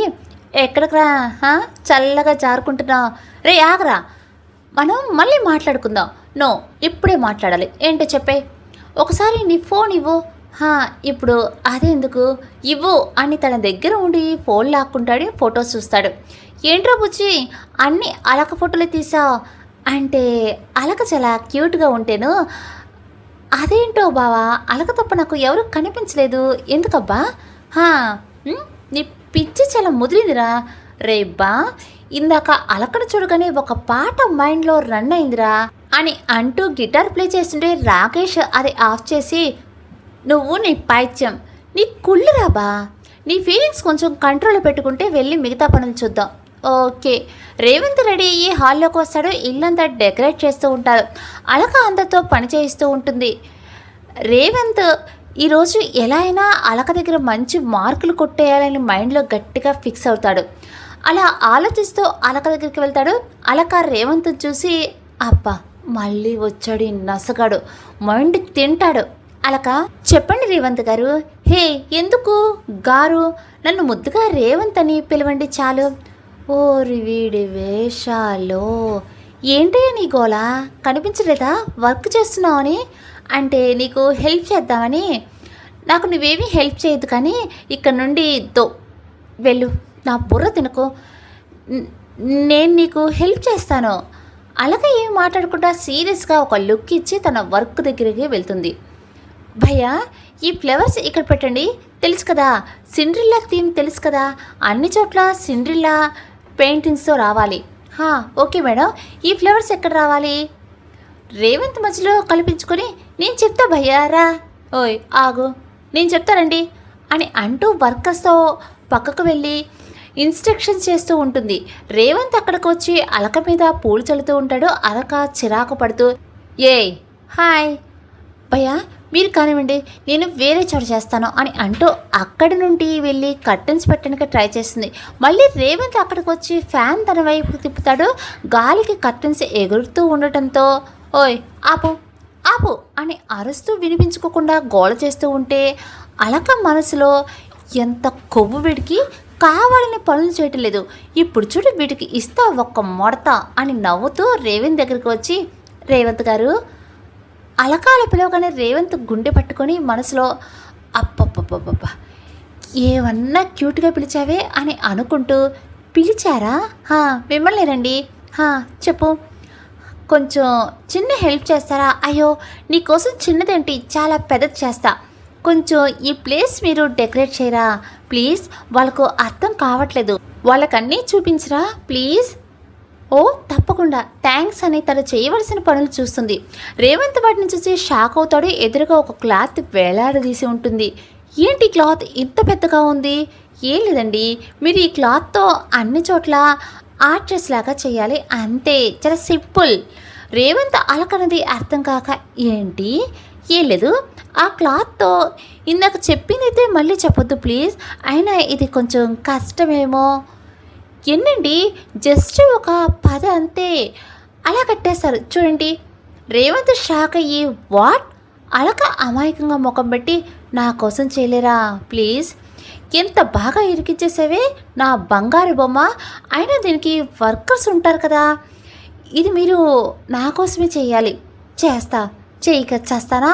Speaker 1: ఎక్కడికి రా, చల్లగా జారుకుంటున్నావు? రే ఆగరా, మనం మళ్ళీ మాట్లాడుకుందాం. నో, ఇప్పుడే మాట్లాడాలి. ఏంటో చెప్పే. ఒకసారి నీ ఫోన్ ఇవ్వు. ఇప్పుడు అదెందుకు? ఇవ్వు అని తన దగ్గర ఉండి ఫోన్ లాక్కుంటాడు. ఫొటోస్ చూస్తాడు. ఏంట్రా బుజ్జి, అన్నీ అలక ఫోటోలు తీసావు అంటే అలక చాలా క్యూట్గా ఉంటేను. అదేంటో బావా, అలక తప్ప నాకు ఎవరు కనిపించలేదు, ఎందుకబ్బా? నీ పిచ్చి చాలా ముదిరిందిరా. రేబ్బా, ఇందాక అలకను చూడగానే ఒక పాట మైండ్లో రన్ అయిందిరా అని అంటూ గిటార్ ప్లే చేస్తుంటే రాకేష్ అది ఆఫ్ చేసి, నువ్వు నీ పైత్యం, నీ కుళ్ళురాబా, నీ ఫీలింగ్స్ కొంచెం కంట్రోల్లో పెట్టుకుంటే వెళ్ళి మిగతా పనులు చూద్దాం. ఓకే. రేవంత్ రెడీ అయ్యి హాల్లోకి వస్తాడు. ఇల్లంతా డెకరేట్ చేస్తూ ఉంటారు. అలక అందరితో పని చేయిస్తూ ఉంటుంది. రేవంత్ ఈరోజు ఎలా అయినా అలక దగ్గర మంచి మార్కులు కొట్టేయాలని మైండ్లో గట్టిగా ఫిక్స్ అవుతాడు. అలా ఆలోచిస్తూ అలక దగ్గరికి వెళ్తాడు. అలక రేవంత్ చూసి, అబ్బా మళ్ళీ వచ్చాడు ఈ నసగాడు, మైండ్ తింటాడు. అలక, చెప్పండి రేవంత్ గారు. హే ఎందుకు గారు, నన్ను ముద్దుగా రేవంత్ అని పిలవండి చాలు. ఓరి వీడి వేషాలు, ఏంటయ్యా నీ గోలా, కనిపించలేదా వర్క్ చేస్తున్నావని? అంటే నీకు హెల్ప్ చేద్దామని. నాకు నువ్వేమీ హెల్ప్ చేయొద్దు, కానీ ఇక్కడ నుండి వెళ్ళు, నా బుర్ర తినకు, నేను నీకు హెల్ప్ చేస్తాను. అలాగే ఏమి మాట్లాడకుండా సీరియస్గా ఒక లుక్ ఇచ్చి తన వర్క్ దగ్గరికి వెళ్తుంది. భయ్యా ఈ ఫ్లవర్స్ ఇక్కడ పెట్టండి, తెలుసు కదా సిండ్రిల్లా థీమ్ తెలుసు కదా, అన్ని చోట్ల సిండ్రిల్లా పెయింటింగ్స్తో రావాలి. ఓకే మేడం, ఈ ఫ్లవర్స్ ఎక్కడ రావాలి? రేవంత్ మధ్యలో కల్పించుకొని నేను చెప్తా భయ్యా రా. ఓయ్ ఆగు, నేను చెప్తానండి అని అంటూ వర్కర్స్తో పక్కకు వెళ్ళి ఇన్స్ట్రక్షన్స్ చేస్తూ ఉంటుంది. రేవంత్ అక్కడికి వచ్చి అలక మీద పూలు చల్లుతూ ఉంటాడు. అలక చిరాకు పడుతూ హాయ్ భయ్యా మీరు కానివ్వండి, నేను వేరే చోట చేస్తాను అని అంటూ అక్కడి నుండి వెళ్ళి కర్టన్స్ పెట్టడానికి ట్రై చేస్తుంది. మళ్ళీ రేవంత్ అక్కడికి వచ్చి ఫ్యాన్ తన వైపు తిప్పుతాడు. గాలికి కర్టన్స్ ఎగురుతూ ఉండటంతో ఓయ్ ఆపు ఆపు అని అరుస్తూ వినిపించుకోకుండా గోల చేస్తూ ఉంటే అలక మనసులో ఎంత కొవ్వు వీడికి, కావాలని పనులు చేయటం లేదు, ఇప్పుడు చూడు వీటికి ఇస్తా ఒక్క మొడత అని నవ్వుతూ రేవంత్ దగ్గరికి వచ్చి రేవంత్ గారు అలకాల పిలవగానే రేవంత్ గుండె పట్టుకొని మనసులో అప్పప్పప్పబ్బ ఏమన్నా క్యూట్గా పిలిచావే అని అనుకుంటూ పిలిచారా? మిమ్మల్ని రండి. చెప్పు, కొంచెం చిన్న హెల్ప్ చేస్తారా? అయ్యో నీకోసం చిన్నదేంటి, చాలా పెద్దది చేస్తా. కొంచెం ఈ ప్లేస్ మీరు డెకరేట్ చేయరా ప్లీజ్, వాళ్ళకు అర్థం కావట్లేదు, వాళ్ళకన్నీ చూపించరా ప్లీజ్. ఓ తప్పకుండా థ్యాంక్స్ అని తను చేయవలసిన పనులు చూస్తుంది. రేవంత్ వాటిని చూసి షాక్ అవుతాడు. ఎదురుగా ఒక క్లాత్ వేలాడదీసి ఉంటుంది. ఏంటి క్లాత్ ఇంత పెద్దగా ఉంది? ఏం లేదండి, మీరు ఈ క్లాత్తో అన్ని చోట్ల ఆర్ట్రెస్ లాగా చేయాలి అంతే, చాలా సింపుల్. రేవంత్ అలకనది అర్థం కాక ఏంటి ఏం లేదు, ఆ క్లాత్తో ఇందాక చెప్పిందైతే మళ్ళీ చెప్పొద్దు ప్లీజ్, అయినా ఇది కొంచెం కష్టమేమో. ఎన్నండి జస్ట్ ఒక 10 అంతే, అలా కట్టేస్తారు చూడండి. రేవంత్ షాక్ అయ్యి వాట్? అలక అమాయకంగా ముఖం పెట్టి నా కోసం చేయలేరా ప్లీజ్, ఎంత బాగా ఇరికిచ్చేసేవే నా బంగారు బొమ్మ, అయినా దీనికి వర్కర్స్ ఉంటారు కదా, ఇది మీరు నా కోసమే చేయాలి. చేస్తా, చేయక చేస్తానా,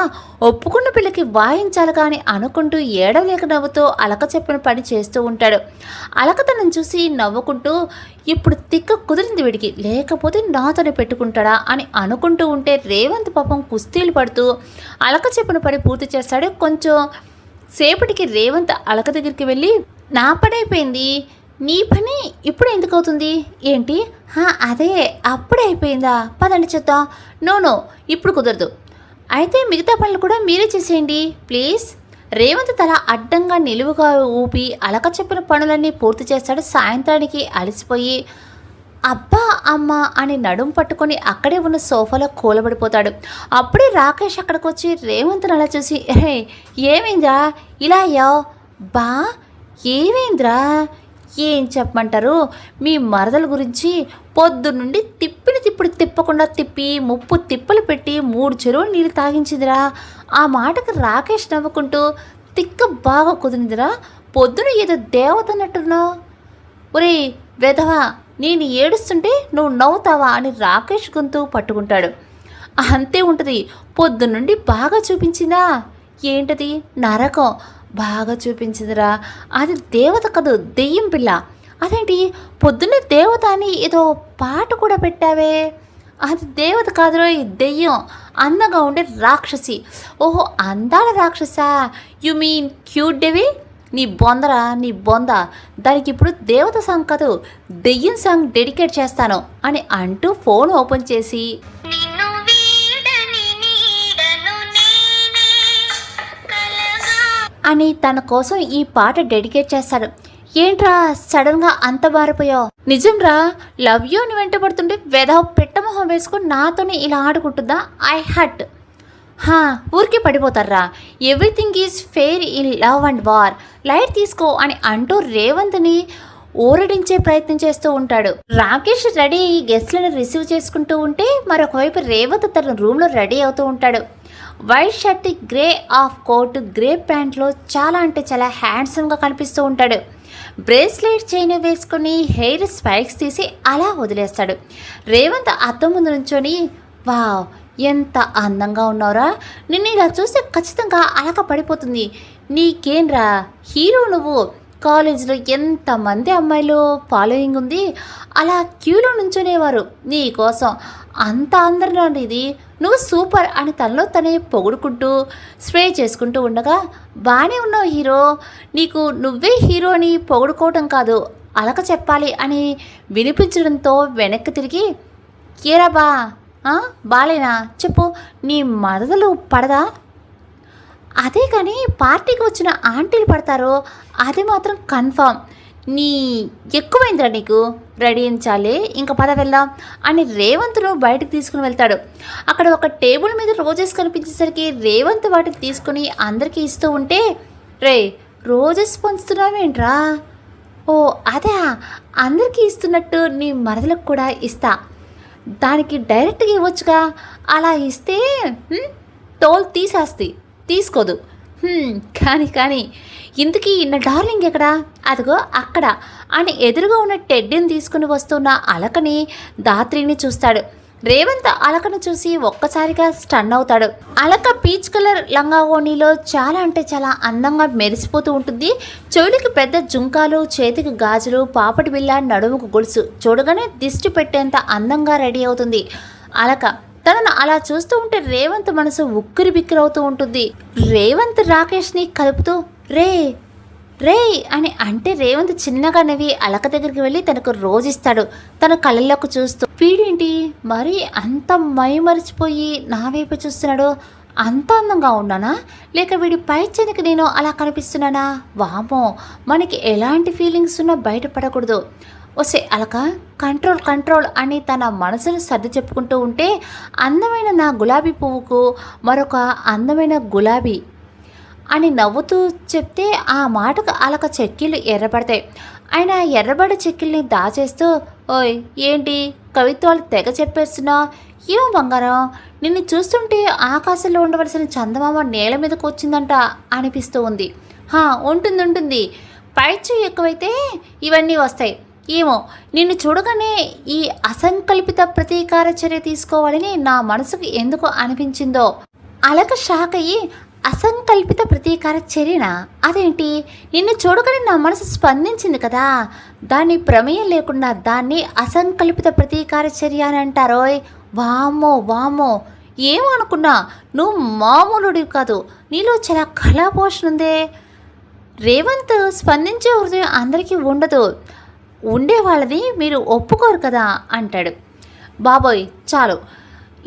Speaker 1: ఒప్పుకున్న పిల్లకి వాయించాలి కానీ అనుకుంటూ ఏడవలేక నవ్వుతూ అలక చెప్పిన పని చేస్తూ ఉంటాడు. అలక తనని చూసి నవ్వుకుంటూ ఇప్పుడు తిక్క కుదిరింది వీడికి, లేకపోతే నాతోనే పెట్టుకుంటాడా అని అనుకుంటూ ఉంటే రేవంత్ పాపం కుస్తీలు పడుతూ అలక చెప్పిన పని పూర్తి చేస్తాడు. కొంచెం సేపటికి రేవంత్ అలక దగ్గరికి వెళ్ళి నా పని అయిపోయింది, నీ పని ఇప్పుడు ఎందుకు అవుతుంది ఏంటి? అదే అప్పుడే అయిపోయిందా, పదండి చేద్దాం. నో ఇప్పుడు కుదరదు, అయితే మిగతా పనులు కూడా మీరే చేసేయండి ప్లీజ్. రేవంత్ తల అడ్డంగా నిలువుగా ఊపి అలక చెప్పిన పనులన్నీ పూర్తి చేస్తాడు. సాయంత్రానికి అలసిపోయి అబ్బా అమ్మ అని నడుం పట్టుకొని అక్కడే ఉన్న సోఫాలో కూలబడిపోతాడు. అప్పుడే రాకేష్ అక్కడికి వచ్చి రేవంత్ని అలా చూసి ఏమైందిరా ఇలా అయ్యావు? బా ఏమైందిరా? ఏం చెప్పమంటారు, మీ మరదల గురించి పొద్దున్నుండి తిప్పుడు తిప్పకుండా తిప్పి 30 తిప్పలు పెట్టి 3 చెరువులు నీళ్ళు తాగించిందిరా. ఆ మాటకు రాకేష్ నవ్వుకుంటూ తిక్క బాగా కుదిరిందిరా, పొద్దున ఏదో దేవత అన్నట్టున్నావు. ఒరే వెధవా, నేను ఏడుస్తుంటే నువ్వు నవ్వుతావా అని రాకేష్ గొంతు పట్టుకుంటాడు. అంతే ఉంటుంది, పొద్దున్నుండి బాగా చూపించిందా ఏంటది? నరకం బాగా చూపించిందిరా, అది దేవత కదూ దెయ్యం పిల్ల. అదేంటి పొద్దున్నే దేవత అని ఏదో పాట కూడా పెట్టావే? అది దేవత కాదురో, ఈ దెయ్యం, అందంగా ఉండే రాక్షసి. ఓహో అందాల రాక్షసా, యు మీన్ క్యూట్ డెవిల్? నీ బొందరా నీ బొంద, దానికి ఇప్పుడు దేవత సాంగ్ కాదు దెయ్యం సాంగ్ డెడికేట్ చేస్తాను అని అంటూ ఫోన్ ఓపెన్ చేసి అని తన కోసం ఈ పాట డెడికేట్ చేస్తాడు. ఏంట్రా సడన్గా అంత మారిపోయావు? నిజంరా, లవ్ యూ అని వెంటబడుతుంటే వెధవ పెట్టమొహం వేసుకొని నాతోనే ఇలా ఆడుకుంటుందా? I hurt. ఊరికే పడిపోతారా, everything is fair in love and war, light తీసుకో అని అంటూ రేవంత్ని ఊరడించే ప్రయత్నం చేస్తూ ఉంటాడు. రాకేష్ రెడీ అయ్యి గెస్ట్లను రిసీవ్ చేసుకుంటూ ఉంటే మరొకవైపు రేవంత్ తన రూమ్లో రెడీ అవుతూ ఉంటాడు. White shirt, grey of coat, grey ప్యాంట్లో చాలా అంటే చాలా హ్యాండ్సమ్గా కనిపిస్తూ ఉంటాడు. బ్రేస్లెట్ చైన్ వేసుకొని హెయిర్ స్పైక్స్ తీసి అలా వదిలేస్తాడు. రేవంత్ అద్దం ముందు నుంచొని వావ్ ఎంత అందంగా ఉన్నావురా, నిన్ను ఇలా చూస్తే ఖచ్చితంగా అలక పడిపోతుంది. నీకేంరా హీరో నువ్వు, కాలేజీలో ఎంతమంది అమ్మాయిలు ఫాలోయింగ్ ఉంది, అలా క్యూలో నుంచునేవారు నీ కోసం. అంత అందరిలో ఇది నువ్వు సూపర్ అని తనలో తనే పొగుడుకుంటూ స్ప్రే చేసుకుంటూ ఉండగా, బాగానే ఉన్నావు హీరో, నీకు నువ్వే హీరో అని పొగుడుకోవటం కాదు అలక చెప్పాలి అని వినిపించడంతో వెనక్కి తిరిగి, ఏరా బాలేనా చెప్పు, నీ మరదలు పడదా? అదే కానీ పార్టీకి వచ్చిన ఆంటీలు పడతారో అది మాత్రం కన్ఫామ్. నీ ఎక్కువైందిరా నీకు, రెడీ అయించాలి, ఇంకా పద వెళ్దాం అని రేవంత్ను బయటకు తీసుకుని వెళ్తాడు. అక్కడ ఒక టేబుల్ మీద రోజెస్ కనిపించేసరికి రేవంత్ వాటిని తీసుకుని అందరికీ ఇస్తూ ఉంటే, రే రోజెస్ పంచుతున్నావేంట్రా? ఓ అదే, అందరికీ ఇస్తున్నట్టు నీ మరదలకు కూడా ఇస్తా, దానికి డైరెక్ట్గా ఇవ్వచ్చుగా, అలా ఇస్తే తోలు తీసుకోదు. కానీ ఇంతకీ నా డార్లింగ్ ఎక్కడా? అదిగో అక్కడ అని ఎదురుగా ఉన్న టెడ్డీని తీసుకుని వస్తున్న అలకని దాత్రిని చూస్తాడు. రేవంత్ అలకను చూసి ఒక్కసారిగా స్టన్ అవుతాడు. అలక పీచ్ కలర్ లంగా ఓణీలో చాలా అంటే చాలా అందంగా మెరిసిపోతూ ఉంటుంది. చెవులకి పెద్ద జుంకాలు, చేతికి గాజులు, పాపటి బిళ్ళ, నడుముకు గొలుసు, చూడగానే దిష్టి పెట్టేంత అందంగా రెడీ అవుతుంది అలక. తనను అలా చూస్తూ ఉంటే రేవంత్ మనసు ఉక్కిరి బిక్కిరవుతూ ఉంటుంది. రేవంత్ రాకేష్ని కలుపుతూ రే రే అని అంటే రేవంత్ చిన్నగా నవ్వి అలక దగ్గరికి వెళ్ళి తనకు రోజిస్తాడు. తన కళ్ళల్లోకి చూస్తూ, వీడేంటి మరీ అంత మరిచిపోయి నా వైపు చూస్తున్నాడు, అంత అందంగా ఉన్నానా లేక వీడి పై చెనికి నేను అలా కనిపిస్తున్నానా? వామో, మనకి ఎలాంటి ఫీలింగ్స్ ఉన్నా బయటపడకూడదు. వస్తే అలక కంట్రోల్ అని తన మనసును సర్ది చెప్పుకుంటూ ఉంటే, అందమైన నా గులాబీ పువ్వుకు మరొక అందమైన గులాబీ అని నవ్వుతూ చెప్తే ఆ మాటకు అలక చెక్కిళ్ళు ఎర్రబడతాయి. ఆయన ఎర్రబడి చెక్కిల్ని దాచేస్తూ, ఓయ్ ఏంటి కవిత్వాలు తెగ చెప్పేస్తున్నావు? ఏమో బంగారం, నిన్ను చూస్తుంటే ఆకాశంలో ఉండవలసిన చందమామ నేల మీదకు వచ్చిందంట అనిపిస్తూ ఉంది. ఉంటుంది, పైచు ఎక్కువైతే ఇవన్నీ వస్తాయి. ఏమో, నిన్ను చూడగానే ఈ అసంకల్పిత ప్రతీకార చర్య తీసుకోవాలని నా మనసుకు ఎందుకు అనిపించిందో. అలక షాక్ అయ్యి, అసంకల్పిత ప్రతీకార చర్యనా? అదేంటి? నిన్ను చూడగానే నా మనసు స్పందించింది కదా, దాన్ని ప్రమేయం లేకుండా దాన్ని అసంకల్పిత ప్రతీకార చర్య అని అంటారోయ్. వామ్మో, ఏమో అనుకున్నా, నువ్వు మామూలుడివి కాదు, నీలో చాలా కళాపోషణ ఉందే. రేవంత్ స్పందించే హృదయం అందరికీ ఉండదు, ఉండేవాళ్ళది మీరు ఒప్పుకోరు కదా అంటాడు. బాబోయ్ చాలు,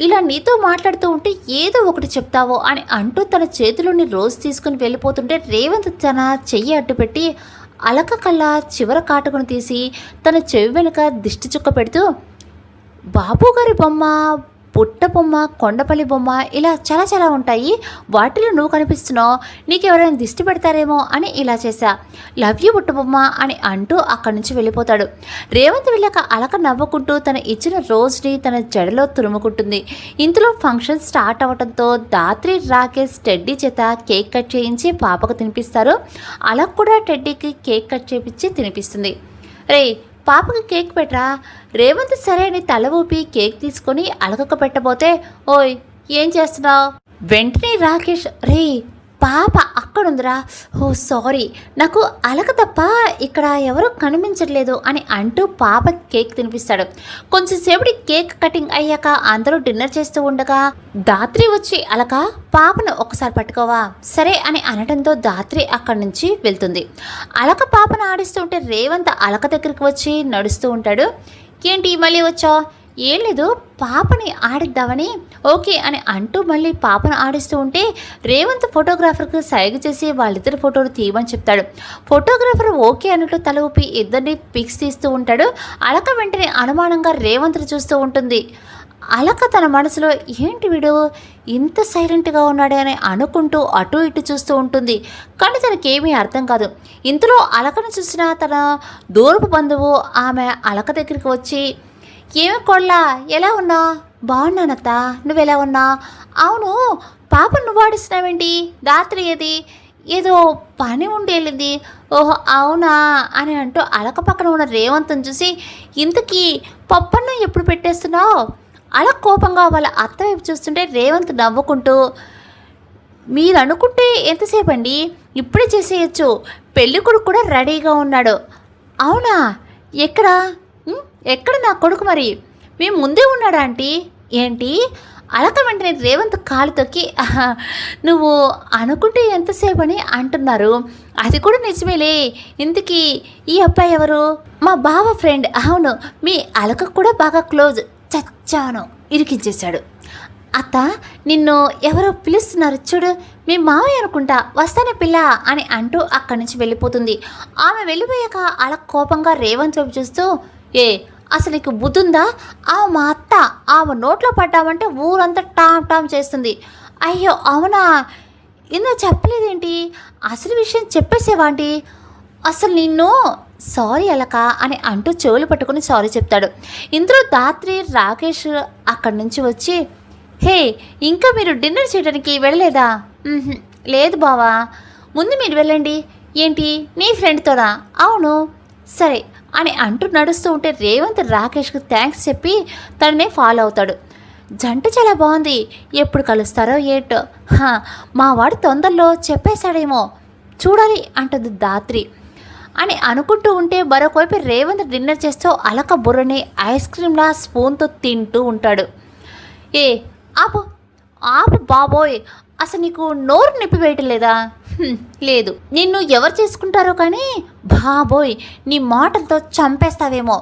Speaker 1: ఇలా నీతో మాట్లాడుతూ ఉంటే ఏదో ఒకటి చెప్తావో అని అంటూ తన చేతిలోని రోజ్ తీసుకుని వెళ్ళిపోతుంటే రేవంత్ తన చెయ్యి అడ్డుపెట్టి అలక కల్లా చివర కాటుకుని తీసి తన చెవి వెనుక దిష్టి చుక్క పెడుతూ, బాబుగారి బొమ్మ, పుట్ట బొమ్మ, కొండపల్లి బొమ్మ, ఇలా చాలా ఉంటాయి, వాటిలో నువ్వు కనిపిస్తున్నావు, నీకెవరైనా దిష్టి పెడతారేమో అని ఇలా చేశా, లవ్ యూ పుట్ట బొమ్మ అని అంటూ అక్కడి నుంచి వెళ్ళిపోతాడు. రేవంత్ వెళ్ళాక అలక నవ్వుకుంటూ తన ఇచ్చిన రోజుని తన జడలో తురుముకుంటుంది. ఇంతలో ఫంక్షన్ స్టార్ట్ అవ్వడంతో దాత్రి, రాకేష్ టెడ్డీ చేత కేక్ కట్ చేయించి పాపకు తినిపిస్తారు. అలక కూడా టెడ్డీకి కేక్ కట్ చేయించి తినిపిస్తుంది. రే పాపకి కేక్ పెట్టరా? రేవంత్ సరే అని తల ఊపి కేక్ తీసుకొని అలకకు పెట్టబోతే, ఓయ్ ఏం చేస్తున్నావు? వెంటనే రాకేష్, రే పాప అక్కడుందిరా, ఓ సారీ, నాకు అలక తప్ప ఇక్కడ ఎవరూ కనిపించట్లేదు అని అంటూ పాప కేక్ తినిపిస్తాడు. కొంచెంసేపటి కేక్ కటింగ్ అయ్యాక అందరూ డిన్నర్ చేస్తూ ఉండగా దాత్రి వచ్చి, అలక పాపను ఒక్కసారి పట్టుకోవా? సరే అని అనడంతో దాత్రి అక్కడి నుంచి వెళ్తుంది. అలక పాపను ఆడిస్తుంటే రేవంత్ అలక దగ్గరికి వచ్చి నడుస్తూ ఉంటాడు. ఏంటి మళ్ళీ వచ్చావు? ఏం లేదు, పాపని ఆడిద్దామని. ఓకే అని అంటూ మళ్ళీ పాపను ఆడిస్తూ ఉంటే రేవంత్ ఫోటోగ్రాఫర్కు సైగ చేసి వాళ్ళిద్దరి ఫోటోలు తీయమని చెప్తాడు. ఫోటోగ్రాఫర్ ఓకే అన్నట్టు తల ఊపి ఇద్దరిని పిక్స్ తీస్తూ ఉంటాడు. అలక వెంటనే అనుమానంగా రేవంత్ని చూస్తూ ఉంటుంది. అలక తన మనసులో ఏంటి వీడు ఇంత సైలెంట్గా ఉన్నాడే అని అనుకుంటూ అటు ఇటు చూస్తూ ఉంటుంది. కానీ తనకేమీ అర్థం కాదు. ఇంతలో అలకను చూసిన తన దూరపు బంధువు ఆమె అలక దగ్గరికి వచ్చి, ఏమి కొళ్ళా ఎలా ఉన్నావు? బాగున్నానత్త, నువ్వెలా ఉన్నావు? అవును పాప నువ్వు ఆడిస్తున్నావేంటి? రాత్రి ఏదో పని ఉండి వెళ్ళింది. ఓహో అవునా అని అంటూ అలక పక్కన ఉన్న రేవంత్ని చూసి, ఇంతకీ పప్పన్నం ఎప్పుడు పెట్టేస్తున్నావు? అలా కోపంగా వాళ్ళ అత్త వైపు చూస్తుంటే రేవంత్ నవ్వుకుంటూ, మీరు అనుకుంటే ఎంతసేపు అండి, ఇప్పుడే చేసేయచ్చు. పెళ్ళి కొడుకు కూడా రెడీగా ఉన్నాడు. అవునా? ఎక్కడ? ఉమ్, ఎక్కడ నా కొడుకు మరి? మేము ముందే ఉన్నాడా ఆంటీ? ఏంటి? అలక వెంటనే రేవంత్ కాలు తొక్కి, "ఆహా, నువ్వు అనుకుంటే ఎంతసేపు అని అంటున్నారు. అది కూడా నిజమేలే. ఇంతకీ ఈ అబ్బాయి ఎవరు?" "మా బావ ఫ్రెండ్." "అవును, మీ అలక కూడా బాగా క్లోజ్." చచ్చాను, ఇరికించేశాడు. "అత్త, నిన్ను ఎవరో పిలుస్తున్నారు చూడు, మీ మావయ్య అనుకుంటా, వస్తానే పిల్ల" అని అంటూ అక్కడి నుంచి వెళ్ళిపోతుంది. ఆమె వెళ్ళిపోయాక అలా కోపంగా రేవంత్ వైపు చూస్తూ, "ఏ, అసలు నీకు బుద్ధుందా? మా అత్త, ఆమె నోట్లో పడ్డామంటే ఊరంతా టామ్ టామ్ చేస్తుంది." "అయ్యో అవునా? ఇందులో చెప్పలేదేంటి? అసలు విషయం చెప్పేసేవాంటి. అసలు నిన్ను..." "సారీ అలక" అని అంటూ చెవులు పట్టుకుని సారీ చెప్తాడు. ఇందులో దాత్రి రాకేష్ అక్కడి నుంచి వచ్చి, "హే, ఇంకా మీరు డిన్నర్ చేయడానికి వెళ్ళలేదా?" "ఉహుం, లేదు బావా." "ముందు మీరు వెళ్ళండి." "ఏంటి, నీ ఫ్రెండ్తోనా?" "అవును." "సరే" అని అంటూ నడుస్తూ ఉంటే రేవంత్ రాకేష్కి థ్యాంక్స్ చెప్పి తననే ఫాలో అవుతాడు. జంట చాలా బాగుంది. ఎప్పుడు కలుస్తారో ఏంటో. మా వాడు తొందరలో చెప్పేశాడేమో, చూడాలి అంటుంది దాత్రి. అని అనుకుంటూ ఉంటే మరొకవైపు రేవంత్ డిన్నర్ చేస్తూ అలక బుర్రని ఐస్ క్రీమ్లా స్పూన్తో తింటూ ఉంటాడు. "ఏ, ఆపు ఆపు బాబోయ్, అసలు నీకు నోరు నొప్పి వేయటం లేదా?" "లేదు." "నిన్ను ఎవరు చేసుకుంటారో కానీ బాబోయ్, నీ మాటలతో చంపేస్తావేమో.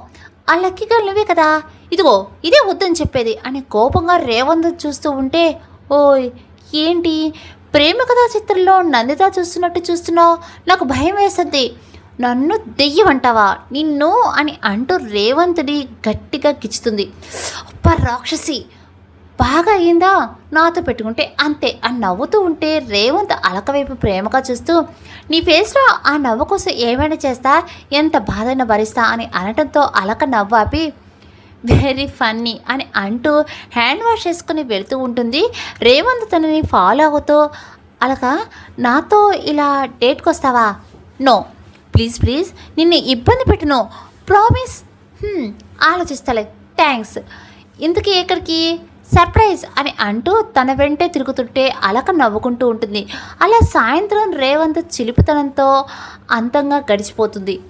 Speaker 1: ఆ లక్కీగా నువ్వే కదా. ఇదిగో ఇదే వద్దని చెప్పేది" అని కోపంగా రేవంత్ చూస్తూ ఉంటే, "ఓయ్, ఏంటి ప్రేమ కథా చిత్రంలో నందిత చూస్తున్నట్టు చూస్తున్నావు? నాకు భయం వేస్తుంది." "నన్ను దెయ్యమంటావా నిన్ను?" అని అంటూ రేవంత్ని గట్టిగా గిచ్చుతుంది. "అబ్బా రాక్షసి, బాగా అయిందా? నాతో పెట్టుకుంటే అంతే" అని నవ్వుతూ ఉంటే రేవంత్ అలక వైపు ప్రేమగా చూస్తూ, "నీ ఫేస్లో ఆ నవ్వు కోసం ఏమైనా చేస్తా, ఎంత బాధైనా భరిస్తా" అని అనటంతో అలక నవ్వు ఆపి, "వెరీ ఫన్నీ" అని అంటూ హ్యాండ్ వాష్ చేసుకుని వెళ్తూ ఉంటుంది. రేవంత్ తనని ఫాలో అవుతూ, "అలక, నాతో ఇలా డేట్కి వస్తావా?" "నో, ప్లీజ్ ప్లీజ్, నిన్ను ఇబ్బంది పెట్టను, ప్రామిస్." ఆలోచిస్తలే, థ్యాంక్స్." "ఇంతకీ ఎక్కడికి?" "సర్ప్రైజ్" అని అంటూ తన వెంటే తిరుగుతుంటే అలక నవ్వుకుంటూ ఉంటుంది. అలా సాయంత్రం రేవంత్ చిలిపితనంతో అంతంగా గడిచిపోతుంది.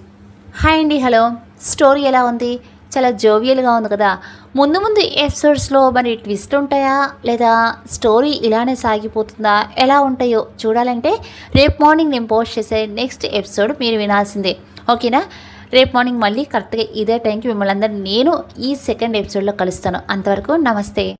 Speaker 1: హాయ్ అండి, హలో. స్టోరీ ఎలా ఉంది? చాలా జోవియల్గా ఉంది కదా. ముందు ముందు ఎపిసోడ్స్లో మరి ట్విస్ట్ ఉంటాయా, లేదా స్టోరీ ఇలానే సాగిపోతుందా, ఎలా ఉంటాయో చూడాలంటే రేపు మార్నింగ్ నేను పోస్ట్ చేసే నెక్స్ట్ ఎపిసోడ్ మీరు వినాల్సిందే. ఓకేనా? రేపు మార్నింగ్ మళ్ళీ కరెక్ట్గా ఇదే టైంకి మిమ్మల్ని అందరూ నేను ఈ సెకండ్ ఎపిసోడ్లో కలుస్తాను. అంతవరకు నమస్తే.